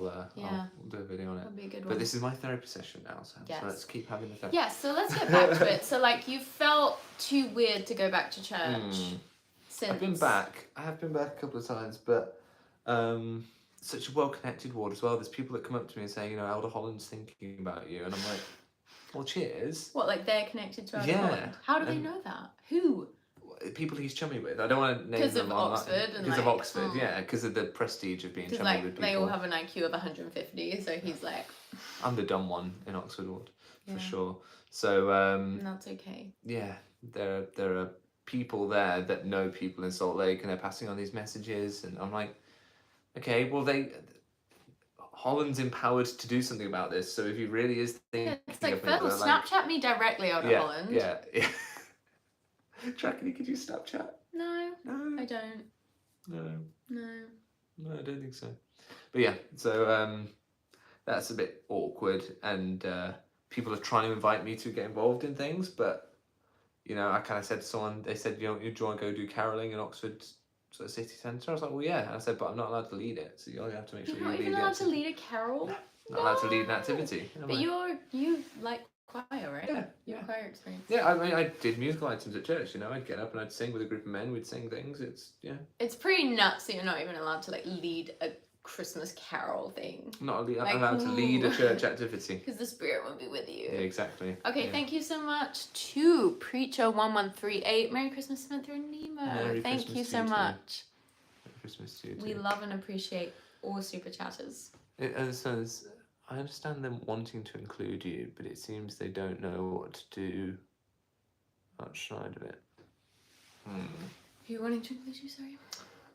do a video on it. That'd be a good one. But this is my therapy session now, so let's keep having the therapy. Yeah, so let's get back to it. So, like, you felt too weird to go back to church since... I have been back a couple of times, but such a well-connected ward as well. There's people that come up to me and say, you know, Elder Holland's thinking about you, and I'm like, well, cheers. What, like they're connected to Elder Holland? How do they know that? Who? People he's chummy with. I don't want to name them. Because of Oxford, because of the prestige of being chummy with people. They all have an IQ of 150, so he's like... I'm the dumb one in Oxford ward, for sure. So... that's okay. Yeah, there are people there that know people in Salt Lake, and they're passing on these messages, and I'm like, okay, well, Holland's empowered to do something about this, so if he really is thinking... it's like, Phil, Snapchat me directly, Elder Holland. Yeah. Trackity, could you Snapchat? No, I don't. No, I don't think so. But yeah, so that's a bit awkward, and people are trying to invite me to get involved in things, but, you know, I kind of said to someone, they said, you know, do you want to go do caroling in Oxford sort of city centre? I was like, well, yeah. And I said, but I'm not allowed to lead it, so you have to make sure you lead it. You're not even allowed to lead a carol? Not allowed to lead an activity. But you like choir, right? Your choir experience. Yeah, I mean, I did musical items at church, you know. I'd get up and I'd sing with a group of men, we'd sing things, It's pretty nuts that you're not even allowed to, like, lead a Christmas carol thing. Not allowed to lead a church activity. Because the Spirit won't be with you. Yeah, exactly. Okay, thank you so much to Preacher1138. Merry Christmas, Samantha and Nemo. Thank you so much. Merry Christmas to you too. We love and appreciate all super chatters. It says, I understand them wanting to include you, but it seems they don't know what to do outside of it. Who wanting to include you, sorry?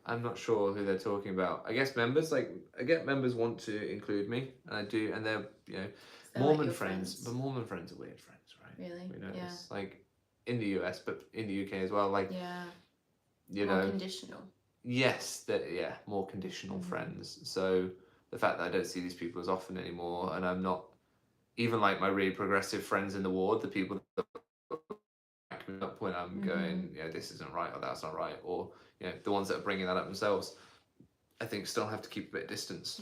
I'm not sure who they're talking about. I guess members, I get members want to include me, and I do, and they're, you know, Mormon friends, but Mormon friends are weird friends, right? Really? We know this, like, in the US, but in the UK as well, like, you more know. Conditional. Yes, more conditional friends. So the fact that I don't see these people as often anymore, and I'm not, even like my really progressive friends in the ward, the people that back me up when I'm going, you know, this isn't right, or that's not right, or, you know, the ones that are bringing that up themselves, I think still have to keep a bit of distance.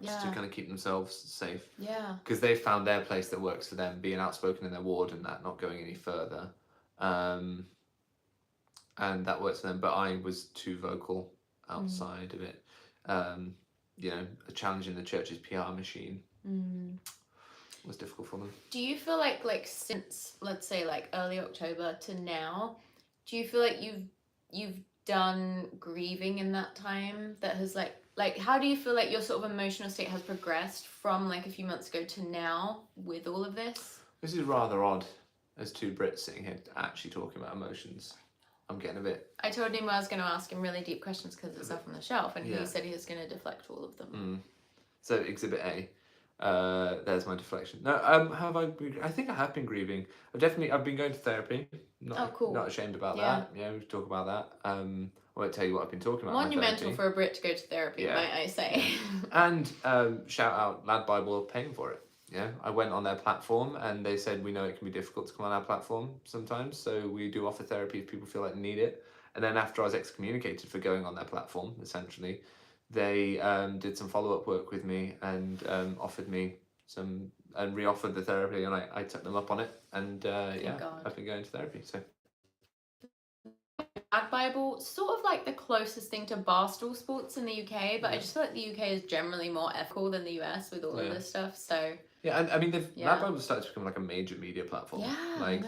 Just to kind of keep themselves safe. Because they've found their place that works for them, being outspoken in their ward and that, not going any further. And that works for them, but I was too vocal outside of it. You know, challenging the church's PR machine was difficult for them. Do you feel like since, let's say, like early October to now, do you feel like you've done grieving in that time that has like how do you feel like your sort of emotional state has progressed from like a few months ago to now with all of this? This is rather odd, as two Brits sitting here actually talking about emotions. I'm getting a bit... I told him I was going to ask him really deep questions because it's up on the shelf, and he said he was going to deflect all of them. So, Exhibit A. There's my deflection. No, have I been, I think I have been grieving. I've been going to therapy. Oh, cool. Not ashamed about Yeah. that. Yeah, we can talk about that. I won't tell you what I've been talking about. Monumental for a Brit to go to therapy, might I say. And shout out Lad Bible paying for it. Yeah, I went on their platform and they said, we know it can be difficult to come on our platform sometimes, so we do offer therapy if people feel like they need it. And then after I was excommunicated for going on their platform, essentially, they did some follow-up work with me and offered me some and reoffered the therapy, and I took them up on it, and I've been going to therapy. So Lad Bible, sort of like the closest thing to barstool sports in the UK, but I just feel like the UK is generally more ethical than the US with all of this stuff. So yeah, and I mean, Lad Bible started to become like a major media platform. Yeah, like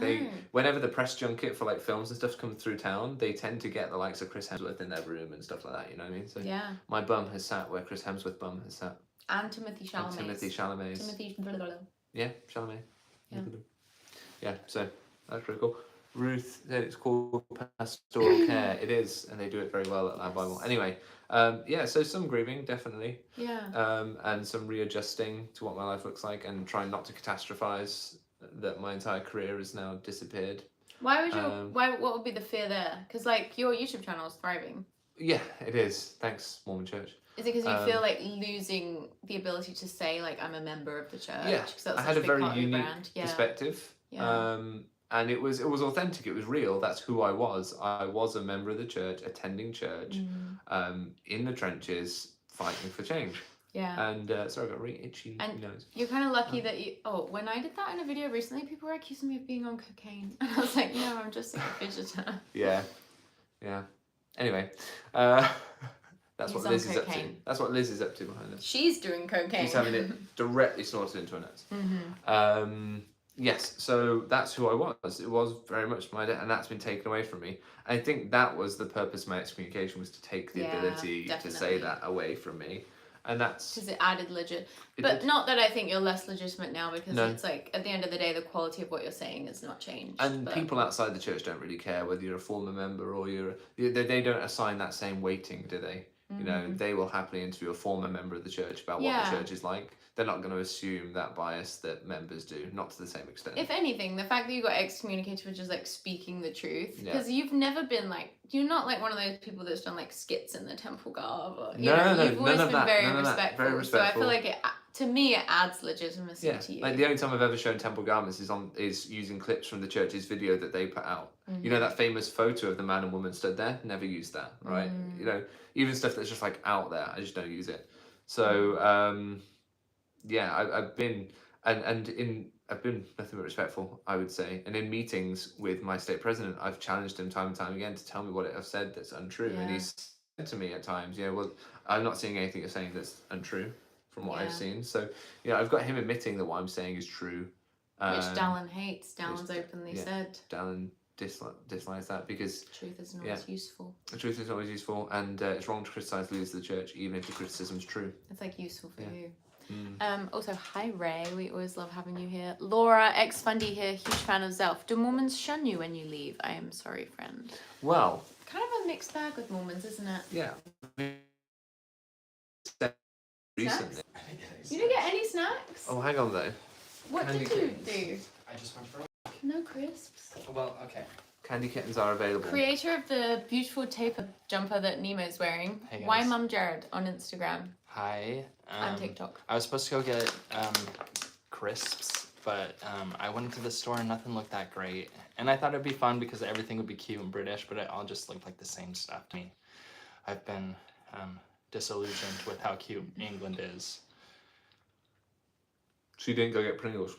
whenever the press junket for like films and stuff comes through town, they tend to get the likes of Chris Hemsworth in their room and stuff like that. You know what I mean? So my bum has sat where Chris Hemsworth bum has sat. And Timothy Chalamet. Yeah, Chalamet. Yeah, so that's pretty cool. Ruth said it's called pastoral care. It is, and they do it very well at Lad Bible. Anyway, so some grieving, definitely. Yeah. And some readjusting to what my life looks like, and trying not to catastrophize that my entire career has now disappeared. Why would you? What would be the fear there? Because like your YouTube channel is thriving. Yeah, it is. Thanks, Mormon Church. Is it because you feel like losing the ability to say like I'm a member of the church? Yeah, I had a very unique perspective. Yeah. And it was authentic. It was real. That's who I was. I was a member of the church, attending church, in the trenches, fighting for change. Yeah. And sorry, I got a really itchy nose. You're kind of lucky that you. Oh, when I did that in a video recently, people were accusing me of being on cocaine, and I was like, no, I'm just like a fidgeter. Yeah. Anyway, that's what Liz is up to. That's what Liz is up to behind us. She's doing cocaine. She's having it directly snorted into her nose. Yes, so that's who I was. It was very much my and that's been taken away from me. I think that was the purpose of my excommunication, was to take the ability to say that away from me. And that's because it added but not that I think you're less legitimate now, because it's like at the end of the day the quality of what you're saying has not changed. And people outside the church don't really care whether you're a former member or they don't assign that same weighting, do they? You know, they will happily interview a former member of the church about what the church is like. They're not going to assume that bias that members do, not to the same extent. If anything, the fact that you got excommunicated for just like speaking the truth, because you've never been like, you're not like one of those people that's done like skits in the temple garb, or you've always been very respectful. Very respectful. So I feel like to me it adds legitimacy to you. Like the only time I've ever shown temple garments is using clips from the church's video that they put out. You know, that famous photo of the man and woman stood there? Never used that, right? You know, even stuff that's just like out there, I just don't use it. So I've been I've been nothing but respectful, I would say. And in meetings with my state president, I've challenged him time and time again to tell me what I've said that's untrue. And he's said to me at times, well, I'm not seeing anything you're saying that's untrue from what I've seen. So, I've got him admitting that what I'm saying is true. Which Dallin hates. Dallin's openly said. Dallin dislikes that because truth isn't always useful. The truth isn't always useful, and it's wrong to criticize leaders of the church, even if the criticism's true. It's like useful for you. Also, hi Ray, we always love having you here. Laura X Fundy here, huge fan of Zelf. Do Mormons shun you when you leave? I am sorry, friend. Well, kind of a mixed bag with Mormons, isn't it? Yeah. Recently. You didn't get any snacks? Oh, hang on though. What did you do? I just went for no crisps. Well, okay. Candy kittens are available. Creator of the beautiful taper jumper that Nemo's wearing. Hey guys. Why Mum Jared on Instagram. Hi. And TikTok. I was supposed to go get crisps, but I went into the store and nothing looked that great. And I thought it'd be fun because everything would be cute and British, but it all just looked like the same stuff to me. I've been disillusioned with how cute England is. So you didn't go get Pringles?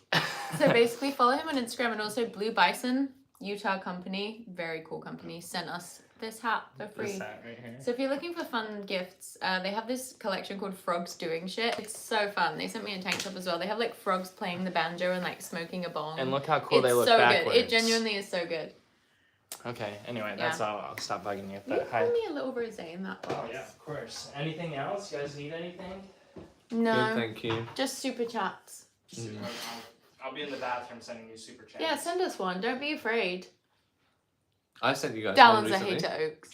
So basically follow him on Instagram, and also Blue Bison, Utah company, very cool company, sent us this hat for free. This hat right here. So if you're looking for fun gifts, they have this collection called Frogs Doing Shit. It's so fun. They sent me a tank top as well. They have like frogs playing the banjo and like smoking a bong. And look how cool they look so backwards. Good. It genuinely is so good. Okay, anyway, that's all. I'll stop bugging you with that. Hi. Give me a little rosé in that box. Oh yeah, of course. Anything else? You guys need anything? No. Good, thank you. Just super chats. I'll be in the bathroom sending you super chats. Yeah, send us one. Don't be afraid. I sent you guys Dallin's one a recently. hater, Oaks.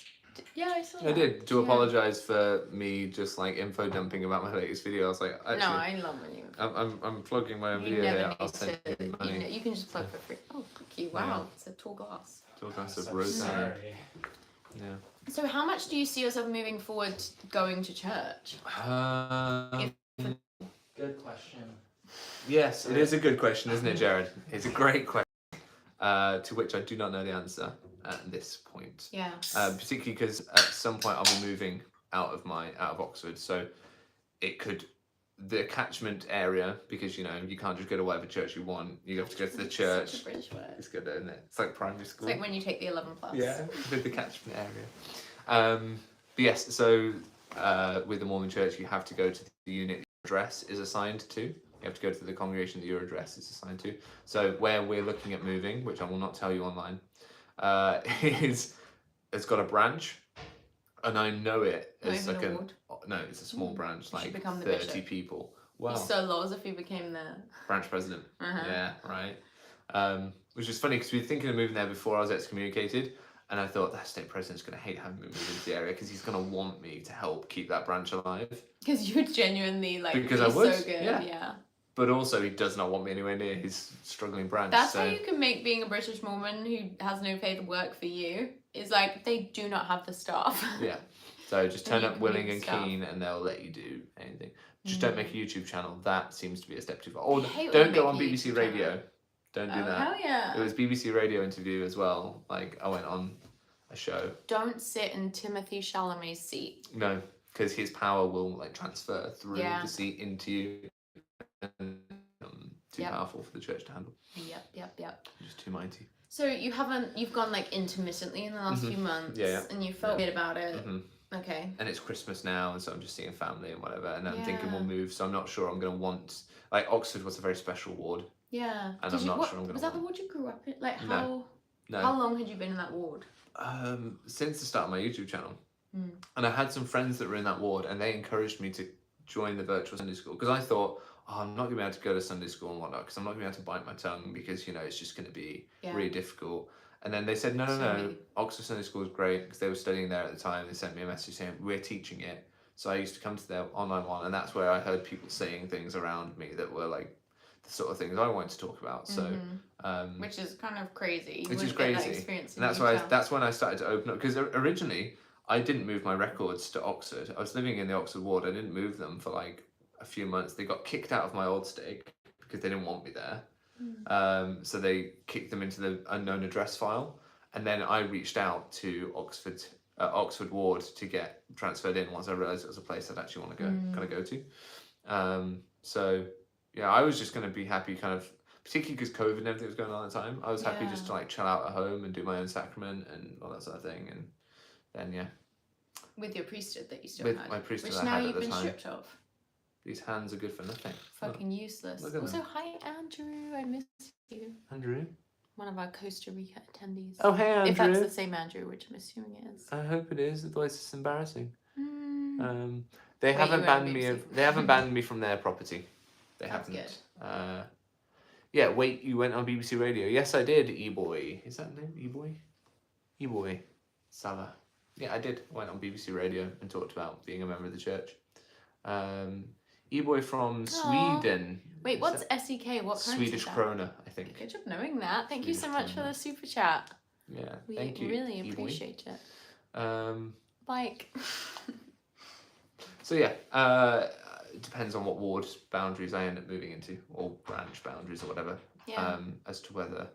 Yeah, I saw I that. did, to Yeah. apologize for me just like info dumping about my latest video. I was like, actually, No, I love when you. I'm plugging my own You video never here. need I'll send to. you money. You can just plug for free. Oh, thank you. Wow, Yeah. it's a tall glass. Two glass I'm of so rose. sorry. Yeah. So, how much do you see yourself moving forward going to church? Good question. Yes, it is a good question, isn't it, Jared? It's a great question, to which I do not know the answer at this point. Yeah. Particularly because at some point I'll be moving out of Oxford, so it could the catchment area, because you know you can't just go to whatever church you want. You have to go to the church. Such a British word. It's good, isn't it? It's like primary school. It's like when you take the 11 plus. Yeah, with the catchment area. But yes, so with the Mormon church, you have to go to the unit your address is assigned to. You have to go to the congregation that your address is assigned to. So where we're looking at moving, which I will not tell you online, it's got a branch, and I know it Not as even like a ward? no, it's a small branch, You should like become the 30 bishop. people. Wow. Wow. You're so lost if you became the Branch president. Uh-huh. Yeah, right. Which is funny because we were thinking of moving there before I was excommunicated, and I thought that state president's going to hate having me move into the area because he's going to want me to help keep that branch alive. Because you would genuinely like Because be I would, so good. Yeah. But also, he does not want me anywhere near his struggling branch. That's so how you can make being a British Mormon who has no faith work for you. Is like they do not have the staff. Yeah. So just turn You up can willing do and stuff. keen, and they'll let you do anything. Just don't make a YouTube channel. That seems to be a step too far. Or I hate when don't you go on make a BBC YouTube Radio. channel. Don't do Oh, that. hell yeah. It was BBC Radio interview as well. Like I went on a show. Don't sit in Timothy Chalamet's seat. No, because his power will like transfer through Yeah. the seat into you. And, too Yep. powerful for the church to handle. Yep. Just too mighty. So you've gone like intermittently in the last few months. Yeah. And you felt good about it. Mm-hmm. Okay. And it's Christmas now, and so I'm just seeing family and whatever. And I'm thinking Yeah. we'll move, so I'm not sure I'm going to want. Like Oxford was a very special ward. Yeah. And Did I'm not what, sure I'm gonna was that the want- ward you grew up in? Like No. how No. how long had you been in that ward? Since the start of my YouTube channel. Mm. And I had some friends that were in that ward, and they encouraged me to join the virtual Sunday school because I thought, oh, I'm not going to be able to go to Sunday school and whatnot because I'm not going to be able to bite my tongue because, you know, it's just going to be really difficult. And then they said, no, Sorry. Oxford Sunday School is great because they were studying there at the time. They sent me a message saying, we're teaching it. So I used to come to their online one, and that's where I heard people saying things around me that were like the sort of things I wanted to talk about. So, Which is kind of crazy. You which is wouldn't get that crazy. experience in And that's Utah. that's when I started to open up because originally I didn't move my records to Oxford. I was living in the Oxford ward. I didn't move them for like a few months. They got kicked out of my old stake because they didn't want me there. So they kicked them into the unknown address file, and then I reached out to Oxford ward to get transferred in once I realised it was a place I'd actually want to go to. So yeah, I was just going to be happy, kind of, particularly because COVID and everything was going on at the time. I was happy just to like chill out at home and do my own sacrament and all that sort of thing, and then With your priesthood that you still with had. my priesthood Which I now had at you've the been time. stripped of. These hands are good for nothing. Fucking useless. look at Also, them. hi Andrew, I miss you. Andrew. One of our Costa Rica attendees. Oh hey Andrew. If that's the same Andrew, which I'm assuming it is. I hope it is. Otherwise, it's embarrassing. Mm. They Wait, haven't you were on banned me. BBC. They haven't banned me from their property. They That's haven't. Yeah. Wait. You went on BBC Radio? Yes, I did. E-boy. Is that the name? E-boy. E-boy. Salah. Yeah, I did. I went on BBC Radio and talked about being a member of the church. E-boy from Aw. Sweden. Wait, Is what's that SEK? What currency Swedish is that? krona? I think. Good job knowing that. Thank you so Swedish much for krona. the super chat. Yeah. We Thank you. really E-boy. appreciate it. Um. Like, So yeah, it depends on what ward boundaries I end up moving into, or branch boundaries, or whatever. yeah. As to whether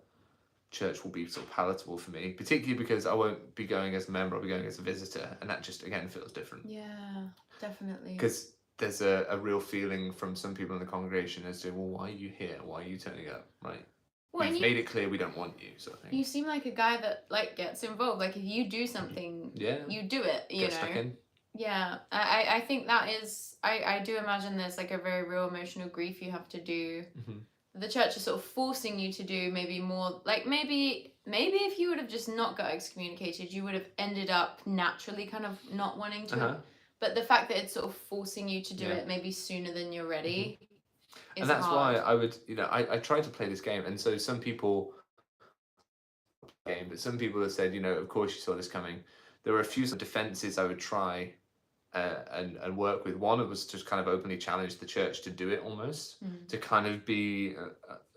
church will be sort of palatable for me, particularly because I won't be going as a member, I'll be going as a visitor, and that just again feels different. Yeah, definitely. Because there's a real feeling from some people in the congregation as to, well, why are you here? Why are you turning up? Right? Well, and We've made it clear we don't want you, sort of thing. you seem like a guy that like gets involved. Like if you do something, Yeah. you do it. You Get know. stuck in. Yeah, I think that is. I do imagine there's like a very real emotional grief you have to do. Mhm. The church is sort of forcing you to do maybe more. Like maybe if you would have just not got excommunicated, you would have ended up naturally kind of not wanting to. Uh-huh. But the fact that it's sort of forcing you to do Yeah. it maybe sooner than you're ready. Is And that's hard. why I would, I try to play this game, and so some people but some people have said, of course you saw this coming. there were a few defenses I would try and work with. One, it was to kind of openly challenge the church to do it almost, to kind of be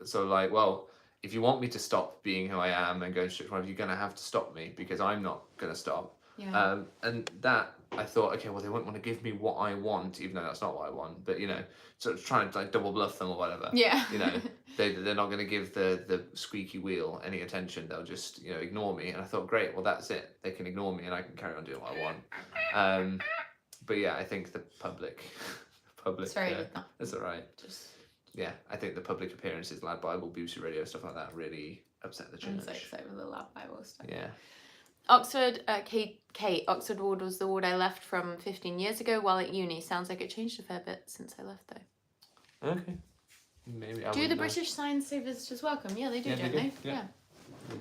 sort of like, well, if you want me to stop being who I am and going straight forward, you're going to have to stop me because I'm not going to stop. Yeah. And that, I thought, okay, well, they won't want to give me what I want, even though that's not what I want. But, you know, sort of trying to like double bluff them or whatever. Yeah. You know, they're not going to give the squeaky wheel any attention. They'll just, you know, ignore me. And I thought, great, well, that's it. They can ignore me and I can carry on doing what I want. But yeah, I think the public, Sorry, that's all right. Just Yeah, I think the public appearances, Lad Bible, BBC Radio, stuff like that, really upset the church. I'm so excited with the Lad Bible stuff. Yeah. Oxford, Kate, Oxford ward was the ward I left from 15 years ago while at uni. Sounds like it changed a fair bit since I left though. Okay. Maybe I Do the wouldn't know. British signs say visitors welcome? Yeah, they do, Yeah, don't they they? do. Yeah. They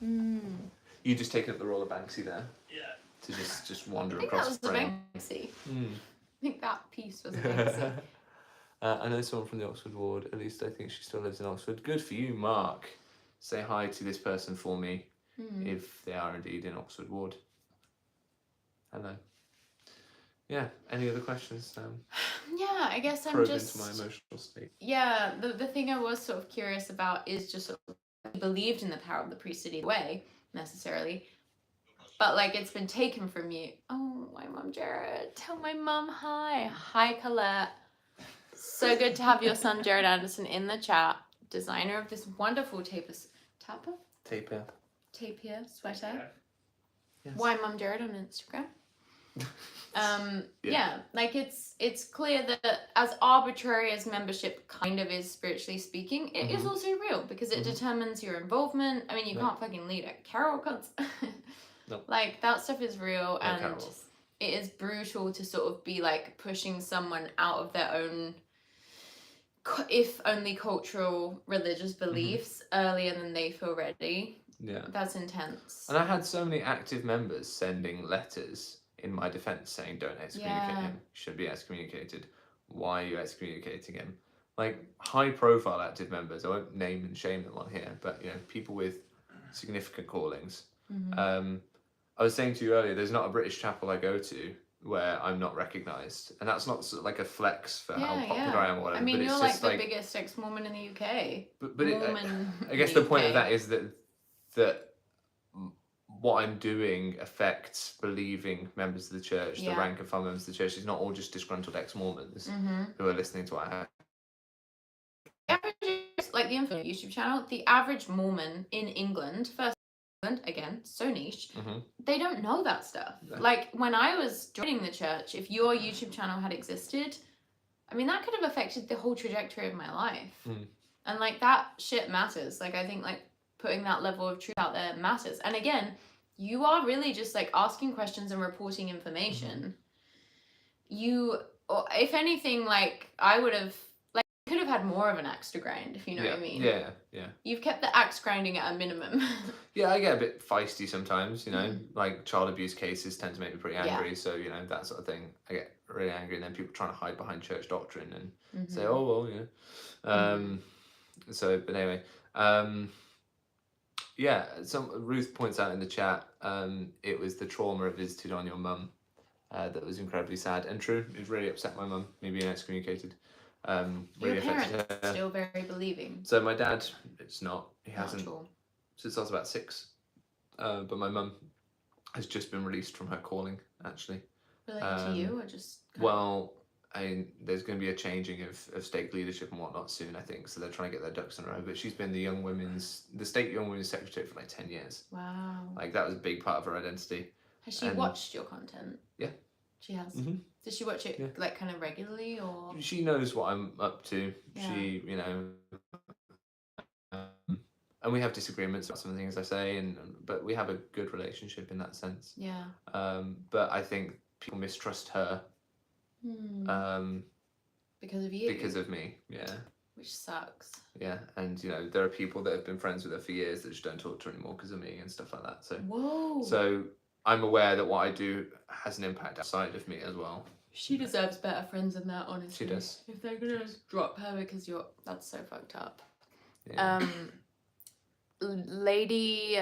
do. You just taking up the role of Banksy there? Yeah. To just wander I think across that was the frame. Banksy. I think that piece was a Banksy. I know someone from the Oxford ward, at least I think she still lives in Oxford. Good for you, Mark. Say hi to this person for me, if they are indeed in Oxford ward. Hello. Yeah, any other questions? Yeah, I guess I'm Probe just... into my emotional state. Yeah, the thing I was sort of curious about is just sort of believed in the power of the priesthood either way, necessarily. But like it's been taken from you. Oh, my mum Jared. Tell my mum hi. Hi, Colette. So good to have your son Jared Anderson in the chat. Designer of this wonderful tapir sweater. Yes. Why Mum Jared on Instagram. Yeah, like it's clear that as arbitrary as membership kind of is, spiritually speaking, it is also real because it determines your involvement. I mean, you can't fucking lead a carol concert. Nope. Like that stuff is real, and carols. it is brutal to sort of be like pushing someone out of their own, if only cultural, religious beliefs earlier than they feel ready. Yeah. That's intense. And I had so many active members sending letters in my defense saying, don't excommunicate him. He shouldn't be excommunicated. Why are you excommunicating him? Like high profile active members, I won't name and shame them on here, but you know, people with significant callings. I was saying to you earlier, there's not a British chapel I go to where I'm not recognised, and that's not sort of like a flex for how popular I am or whatever. I mean, but it's you're just like the biggest ex-Mormon in the UK. But I guess the point of that is that what I'm doing affects believing members of the church, the rank and file members of the church. It's not all just disgruntled ex-Mormons who are listening to what I have. Like the Infinite YouTube channel, the average Mormon in England, again, so niche, they don't know that stuff. Like when I was joining the church, if your YouTube channel had existed, I mean, that could have affected the whole trajectory of my life. And like that shit matters. Like I think like putting that level of truth out there matters. And again, you are really just like asking questions and reporting information. Or if anything, like I would have, like could have had more of an axe to grind, if you know what I mean. Yeah. You've kept the axe grinding at a minimum. Yeah, I get a bit feisty sometimes, you know, like child abuse cases tend to make me pretty angry. So, you know, that sort of thing. I get really angry, and then people trying to hide behind church doctrine and say, oh, well, you know. So, but anyway, yeah, Ruth points out in the chat, it was the trauma it visited on your mum that was incredibly sad and true. It really upset my mum, me being excommunicated. Really Your parents affected her. still very believing. So my dad, it's not. He Not hasn't at all. since I was about 6. But my mum has just been released from her calling, actually. Related to you, or just? Well, there's going to be a changing of stake leadership and whatnot soon, I think. So they're trying to get their ducks in a row. But she's been the state young women's secretary for like 10 years. Wow. Like that was a big part of her identity. Has she watched your content? Yeah. She has. Does she watch it like kind of regularly, or? She knows what I'm up to. Yeah. She, you know, and we have disagreements about some things I say, but we have a good relationship in that sense. Yeah. But I think people mistrust her. Because of you. Because of me, yeah. Which sucks. Yeah, and you know there are people that have been friends with her for years that just don't talk to her anymore because of me and stuff like that. So. Whoa. So I'm aware that what I do has an impact outside of me as well. She deserves better friends than that, honestly. She does. If they're gonna drop her because that's so fucked up. Yeah. Lady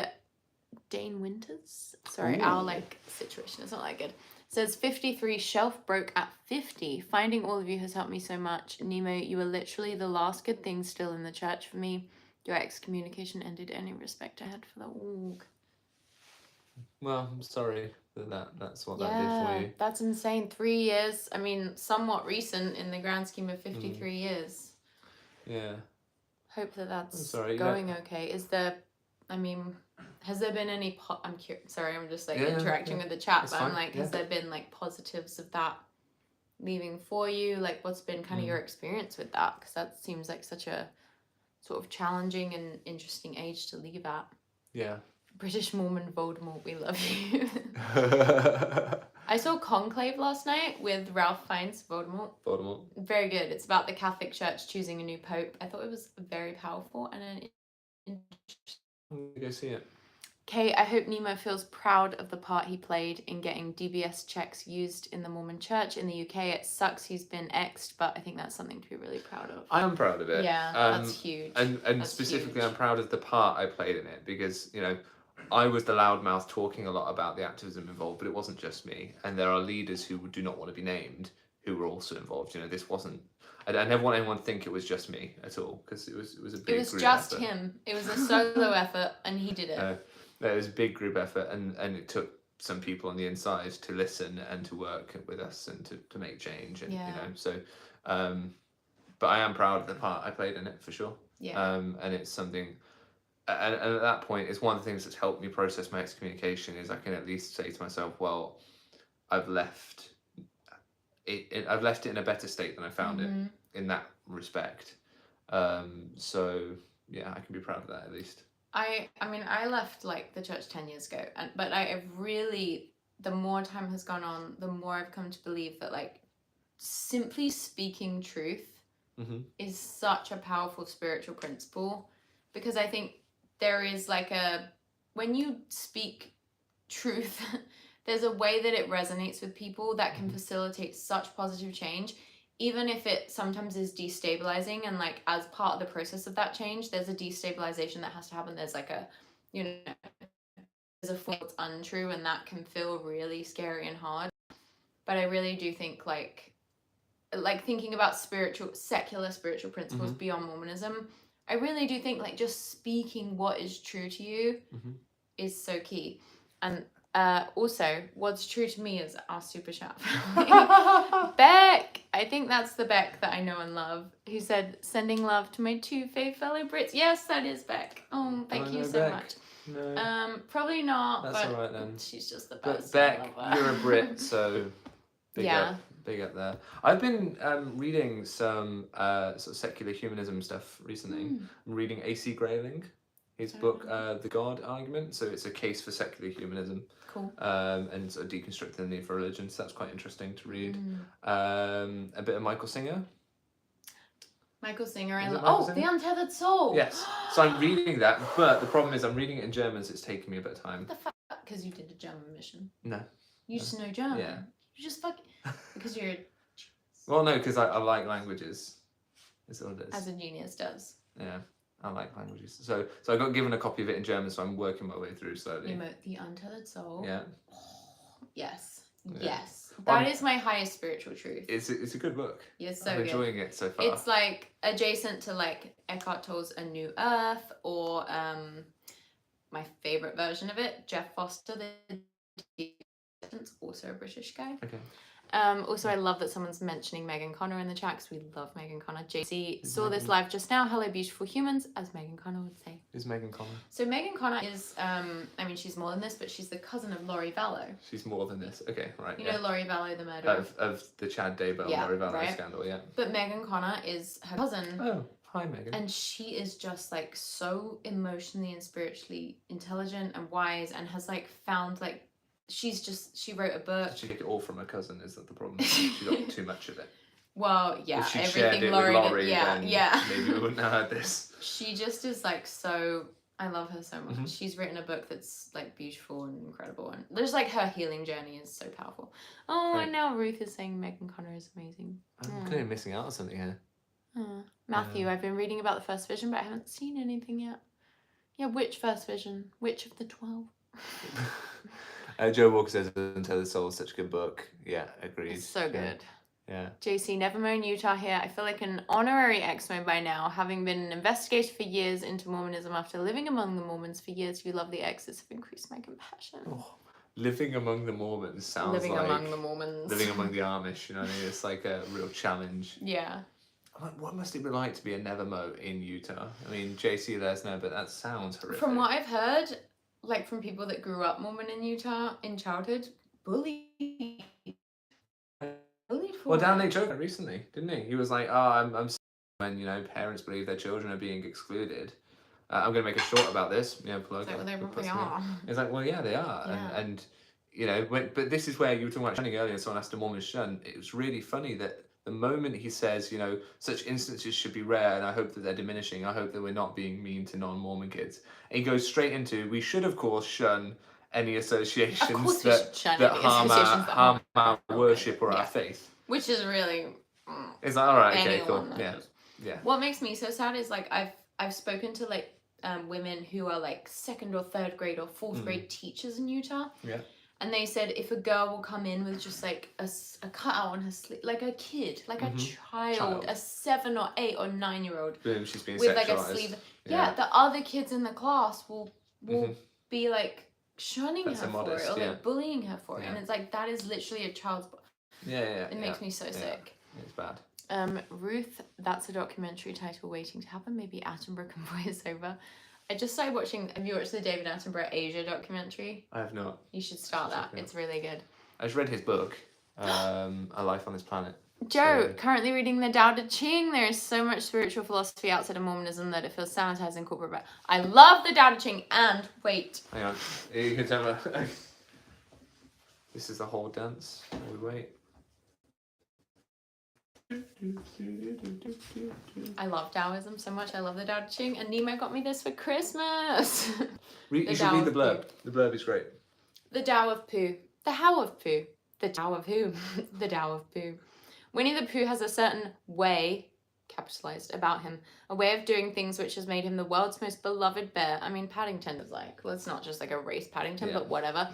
Dane Winters. Sorry, Ooh. our situation is not that good. Says 53, shelf broke at 50. Finding all of you has helped me so much. Nemo, you are literally the last good thing still in the church for me. Your excommunication ended any respect I had for the org. Well, I'm sorry that's what that did for you. That's insane. 3 years. I mean, somewhat recent in the grand scheme of 53 years. Yeah. Hope that's sorry, going okay. Is there, I mean, has there been any, I'm curious, sorry, I'm just interacting with the chat, That's but I'm fine. has there been positives of that leaving for you? What's been kind of your experience with that? Because that seems like such a sort of challenging and interesting age to leave at. Yeah. British Mormon Voldemort, we love you. I saw Conclave last night with Ralph Fiennes, Voldemort. Very good. It's about the Catholic Church choosing a new pope. I thought it was very powerful and an interesting. Go see it. Okay, I hope Nemo feels proud of the part he played in getting DBS checks used in the Mormon Church in the UK. It sucks he's been exed, but I think that's something to be really proud of. I am proud of it. Yeah, that's huge. And that's specifically, huge. I'm proud of the part I played in it because, I was the loudmouth talking a lot about the activism involved, but it wasn't just me. And there are leaders who do not want to be named who were also involved. This wasn't. I never want anyone to think it was just me at all because it was a big group effort. It was just him. It was a solo effort, and he did it. It was a big group effort, and it took some people on the inside to listen and to work with us and to make change. And so, but I am proud of the part I played in it for sure. Yeah. And it's something. And at that point, it's one of the things that's helped me process my excommunication is I can at least say to myself, well, I've left it in a better state than I found it in that respect. So yeah, I can be proud of that at least. I mean, I left the church 10 years ago, but I've really, the more time has gone on, the more I've come to believe that simply speaking truth is such a powerful spiritual principle, because I think there is when you speak truth, there's a way that it resonates with people that can facilitate such positive change, even if it sometimes is destabilizing. And as part of the process of that change, there's a destabilization that has to happen. There's there's a form that's untrue, and that can feel really scary and hard. But I really do think thinking about secular spiritual principles beyond Mormonism, I really do think just speaking what is true to you is so key. And also, what's true to me is our super chat family. Beck, I think that's the Beck that I know and love, who said, sending love to my 2 faith fellow Brits. Yes, that is Beck. Oh, thank you so much. No. Probably not. That's but all right then. She's just the best. But Beck, you're a Brit, so big up there. I've been reading some sort of secular humanism stuff recently. I'm reading A.C. Grayling, his book, The God Argument. So it's a case for secular humanism. Cool. And sort of deconstructing the need for religion. So that's quite interesting to read. A bit of Michael Singer. Michael Singer. The Untethered Soul. Yes. So I'm reading that, but the problem is I'm reading it in German, so it's taking me a bit of time. What the fuck? Because you did a German mission. No. You just know German. Yeah. You just because you're. Well, no, because I like languages. That's all it is. As a genius does. Yeah, I like languages. So I got given a copy of it in German, so I'm working my way through slowly. Nemo, The Untethered Soul. Yeah. Yes. Yeah. Yes. That is my highest spiritual truth. It's a good book. It's so I'm good. enjoying it so far. It's adjacent to Eckhart Tolle's A New Earth, or my favorite version of it, Jeff Foster, the also a British guy. Okay. Also, I love that someone's mentioning Megan Connor in the chat, because we love Megan Connor. JC saw this live just now. Hello, beautiful humans, as Megan Connor would say. Who's Megan Connor? So Megan Connor is, she's more than this, but she's the cousin of Laurie Vallow. She's more than this. Okay, right. You know Laurie Vallow, the murderer? Of the Chad Daybell, Laurie Vallow scandal, yeah. But Megan Connor is her cousin. Oh, hi Megan. And she is just so emotionally and spiritually intelligent and wise, and has found she wrote a book. Did she take it all from her cousin? Is that the problem? She got too much of it. Well, yeah, if she everything shared it Laurie with Laurie, did, yeah. Maybe we wouldn't have had this. She just is so. I love her so much. She's written a book that's beautiful and incredible, and there's her healing journey is so powerful. Oh, right. And now Ruth is saying Megan Connor is amazing. I'm clearly missing out on something here. Matthew, I've been reading about the first vision, but I haven't seen anything yet. Yeah, which first vision? Which of the 12? Joe Walker says, Until the Soul is such a good book. Yeah, agreed. It's so good. Yeah. JC, never mown Utah here. I feel like an honorary ex-Mo by now, having been an investigator for years into Mormonism after living among the Mormons for years. You lovely exes have increased my compassion. Oh, living among the Mormons sounds Living like among the Mormons. living among the Amish. You know what I mean? It's like a real challenge. Yeah. What must it be like to be a never-mo in Utah? I mean, JC, let us know, but that sounds horrific. From what I've heard, like from people that grew up Mormon in Utah in childhood, bullied. Well, Dan Lake Joker recently, didn't he? He was like, "Oh, I'm when parents believe their children are being excluded. I'm going to make a short about this." Plug. It's like, well, they probably are. It's like, well, yeah, they are, Yeah. and but this is where you were talking about shunning earlier. Someone asked a Mormon shun. It was really funny that the moment he says, such instances should be rare, and I hope that they're diminishing. I hope that we're not being mean to non-Mormon kids. And he goes straight into, we should of course shun any associations that harm our worship or our faith. Which is really. It's like, all right, okay, cool, yeah. What makes me so sad is like I've spoken to like women who are like 2nd or 3rd grade or 4th grade teachers in Utah. Yeah. And they said if a girl will come in with just like a cutout on her sleeve, like a kid, like a child, a 7 or 8 or 9-year-old, boom, she's being with sexualized. like a sleeve. Yeah, the other kids in the class will be like shunning her for it or like bullying her for it, and it's like that is literally a child's. It makes me so sick. It's bad. Ruth, that's a documentary title waiting to happen. Maybe Attenborough can voice over. I just started watching. Have you watched the David Attenborough Asia documentary? I have not. You should start that. It's really good. I just read his book, A Life on This Planet. Joe, currently reading the Tao Te Ching. There is so much spiritual philosophy outside of Mormonism that it feels sanitized and corporate. But I love the Tao Te Ching. And wait. Hang on. You can tell me. This is the whole dance. We wait. I love Taoism so much. I love the Tao Te Ching, and Nemo got me this for Christmas. You should read the blurb. The blurb is great. The Tao of Pooh. The How of Pooh. The Tao of Who. The Tao of Pooh. Winnie the Pooh has a certain way, capitalized, about him. A way of doing things which has made him the world's most beloved bear. I mean, Paddington is like, well, it's not just like a race Paddington, but whatever.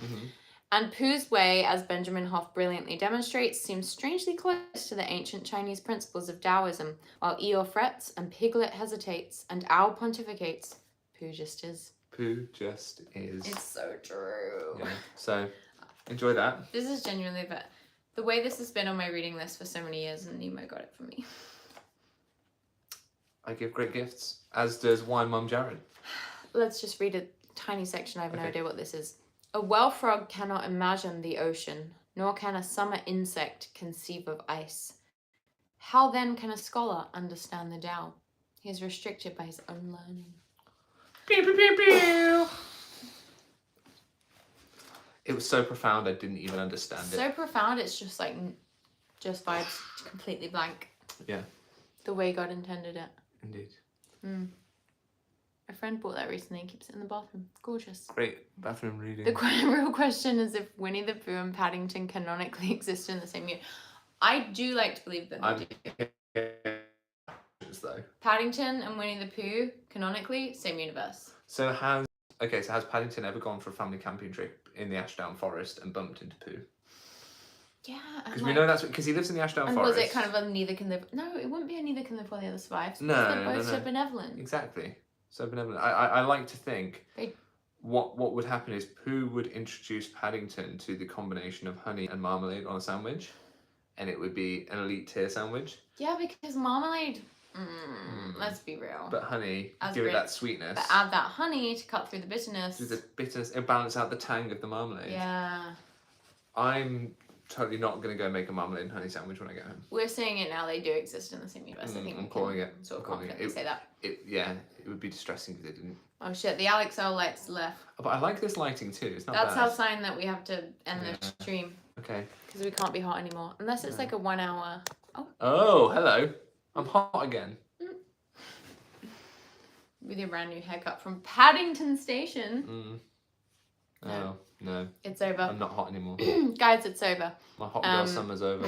And Pooh's way, as Benjamin Hoff brilliantly demonstrates, seems strangely close to the ancient Chinese principles of Taoism. While Eeyore frets and Piglet hesitates and Owl pontificates, Pooh just is. Pooh just is. It's so true. Yeah. So, enjoy that. This is genuinely the way this has been on my reading list for so many years, and Nemo got it for me. I give great gifts, as does Wine Mum Jared. Let's just read a tiny section. I have no idea what this is. A well frog cannot imagine the ocean, nor can a summer insect conceive of ice. How then can a scholar understand the Tao? He is restricted by his own learning. Pew, pew, pew, pew. It was so profound I didn't even understand it. So profound, it's just like, just vibes, completely blank. Yeah. The way God intended it. Indeed. A friend bought that recently and keeps it in the bathroom. Gorgeous. Great bathroom reading. The real question is if Winnie the Pooh and Paddington canonically exist in the same year. I do like to believe that they do. Though. Paddington and Winnie the Pooh, canonically, same universe. So has Paddington ever gone for a family camping trip in the Ashdown Forest and bumped into Pooh? Yeah. Because we know that's because he lives in the Ashdown and Forest. Was it kind of a neither can live? No, it wouldn't be a neither can live while the other survives. No, they're both so benevolent. Exactly. So benevolent. I like to think what would happen is Pooh would introduce Paddington to the combination of honey and marmalade on a sandwich, and it would be an elite tier sandwich. Yeah, because marmalade, let's be real. But honey, give it that sweetness. But add that honey to cut through the bitterness. It balance out the tang of the marmalade. Yeah. I'm totally not going to go make a marmalade and honey sandwich when I get home. We're saying it now, they do exist in the same universe. I think I'm calling it. Sort of confidently say that. It would be distressing if they didn't. Oh shit, the Alex L lights left. But I like this lighting too, it's not That's bad. our sign that we have to end the stream. Okay. Because we can't be hot anymore. Unless it's like a 1 hour. Oh, hello. I'm hot again. With your brand new haircut from Paddington Station. Oh, no. It's over. I'm not hot anymore. Guys, it's over. My hot girl summer's over.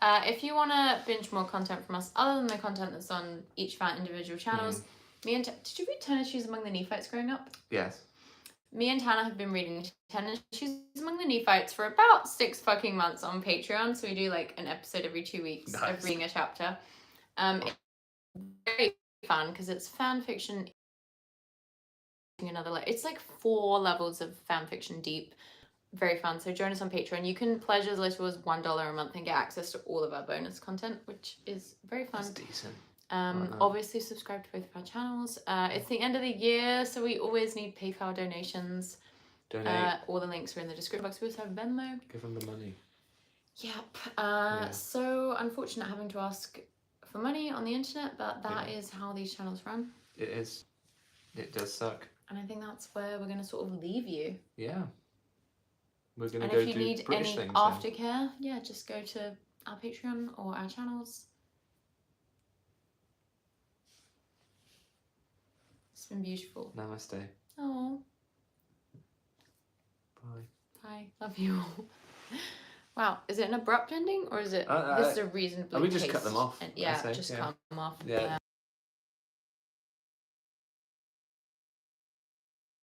If you want to binge more content from us, other than the content that's on each of our individual channels, did you read Tennis Shoes Among the Nephites growing up? Yes. me and Tana have been reading Tendencies Among the Nephites for about 6 fucking months on Patreon. So we do like an episode every 2 weeks of reading a chapter. It's very fun because it's fan fiction. It's like 4 levels of fan fiction deep. Very fun. So join us on Patreon. You can pledge as little as $1 a month and get access to all of our bonus content, which is very fun. That's decent. Obviously subscribe to both of our channels. It's the end of the year, so we always need PayPal donations. Donate. All the links are in the description box. We also have Venmo. Give them the money. Yep. So unfortunate having to ask for money on the internet, but that is how these channels run. It is. It does suck. And I think that's where we're going to sort of leave you. Yeah. We're going to and go if you do need British any things aftercare, just go to our Patreon or our channels. It's been beautiful. Namaste. Oh. Bye. Bye. Love you all. Wow. Is it an abrupt ending or is it? This is a reasonably. We just cut them off. And, I say, just cut them off. Yeah.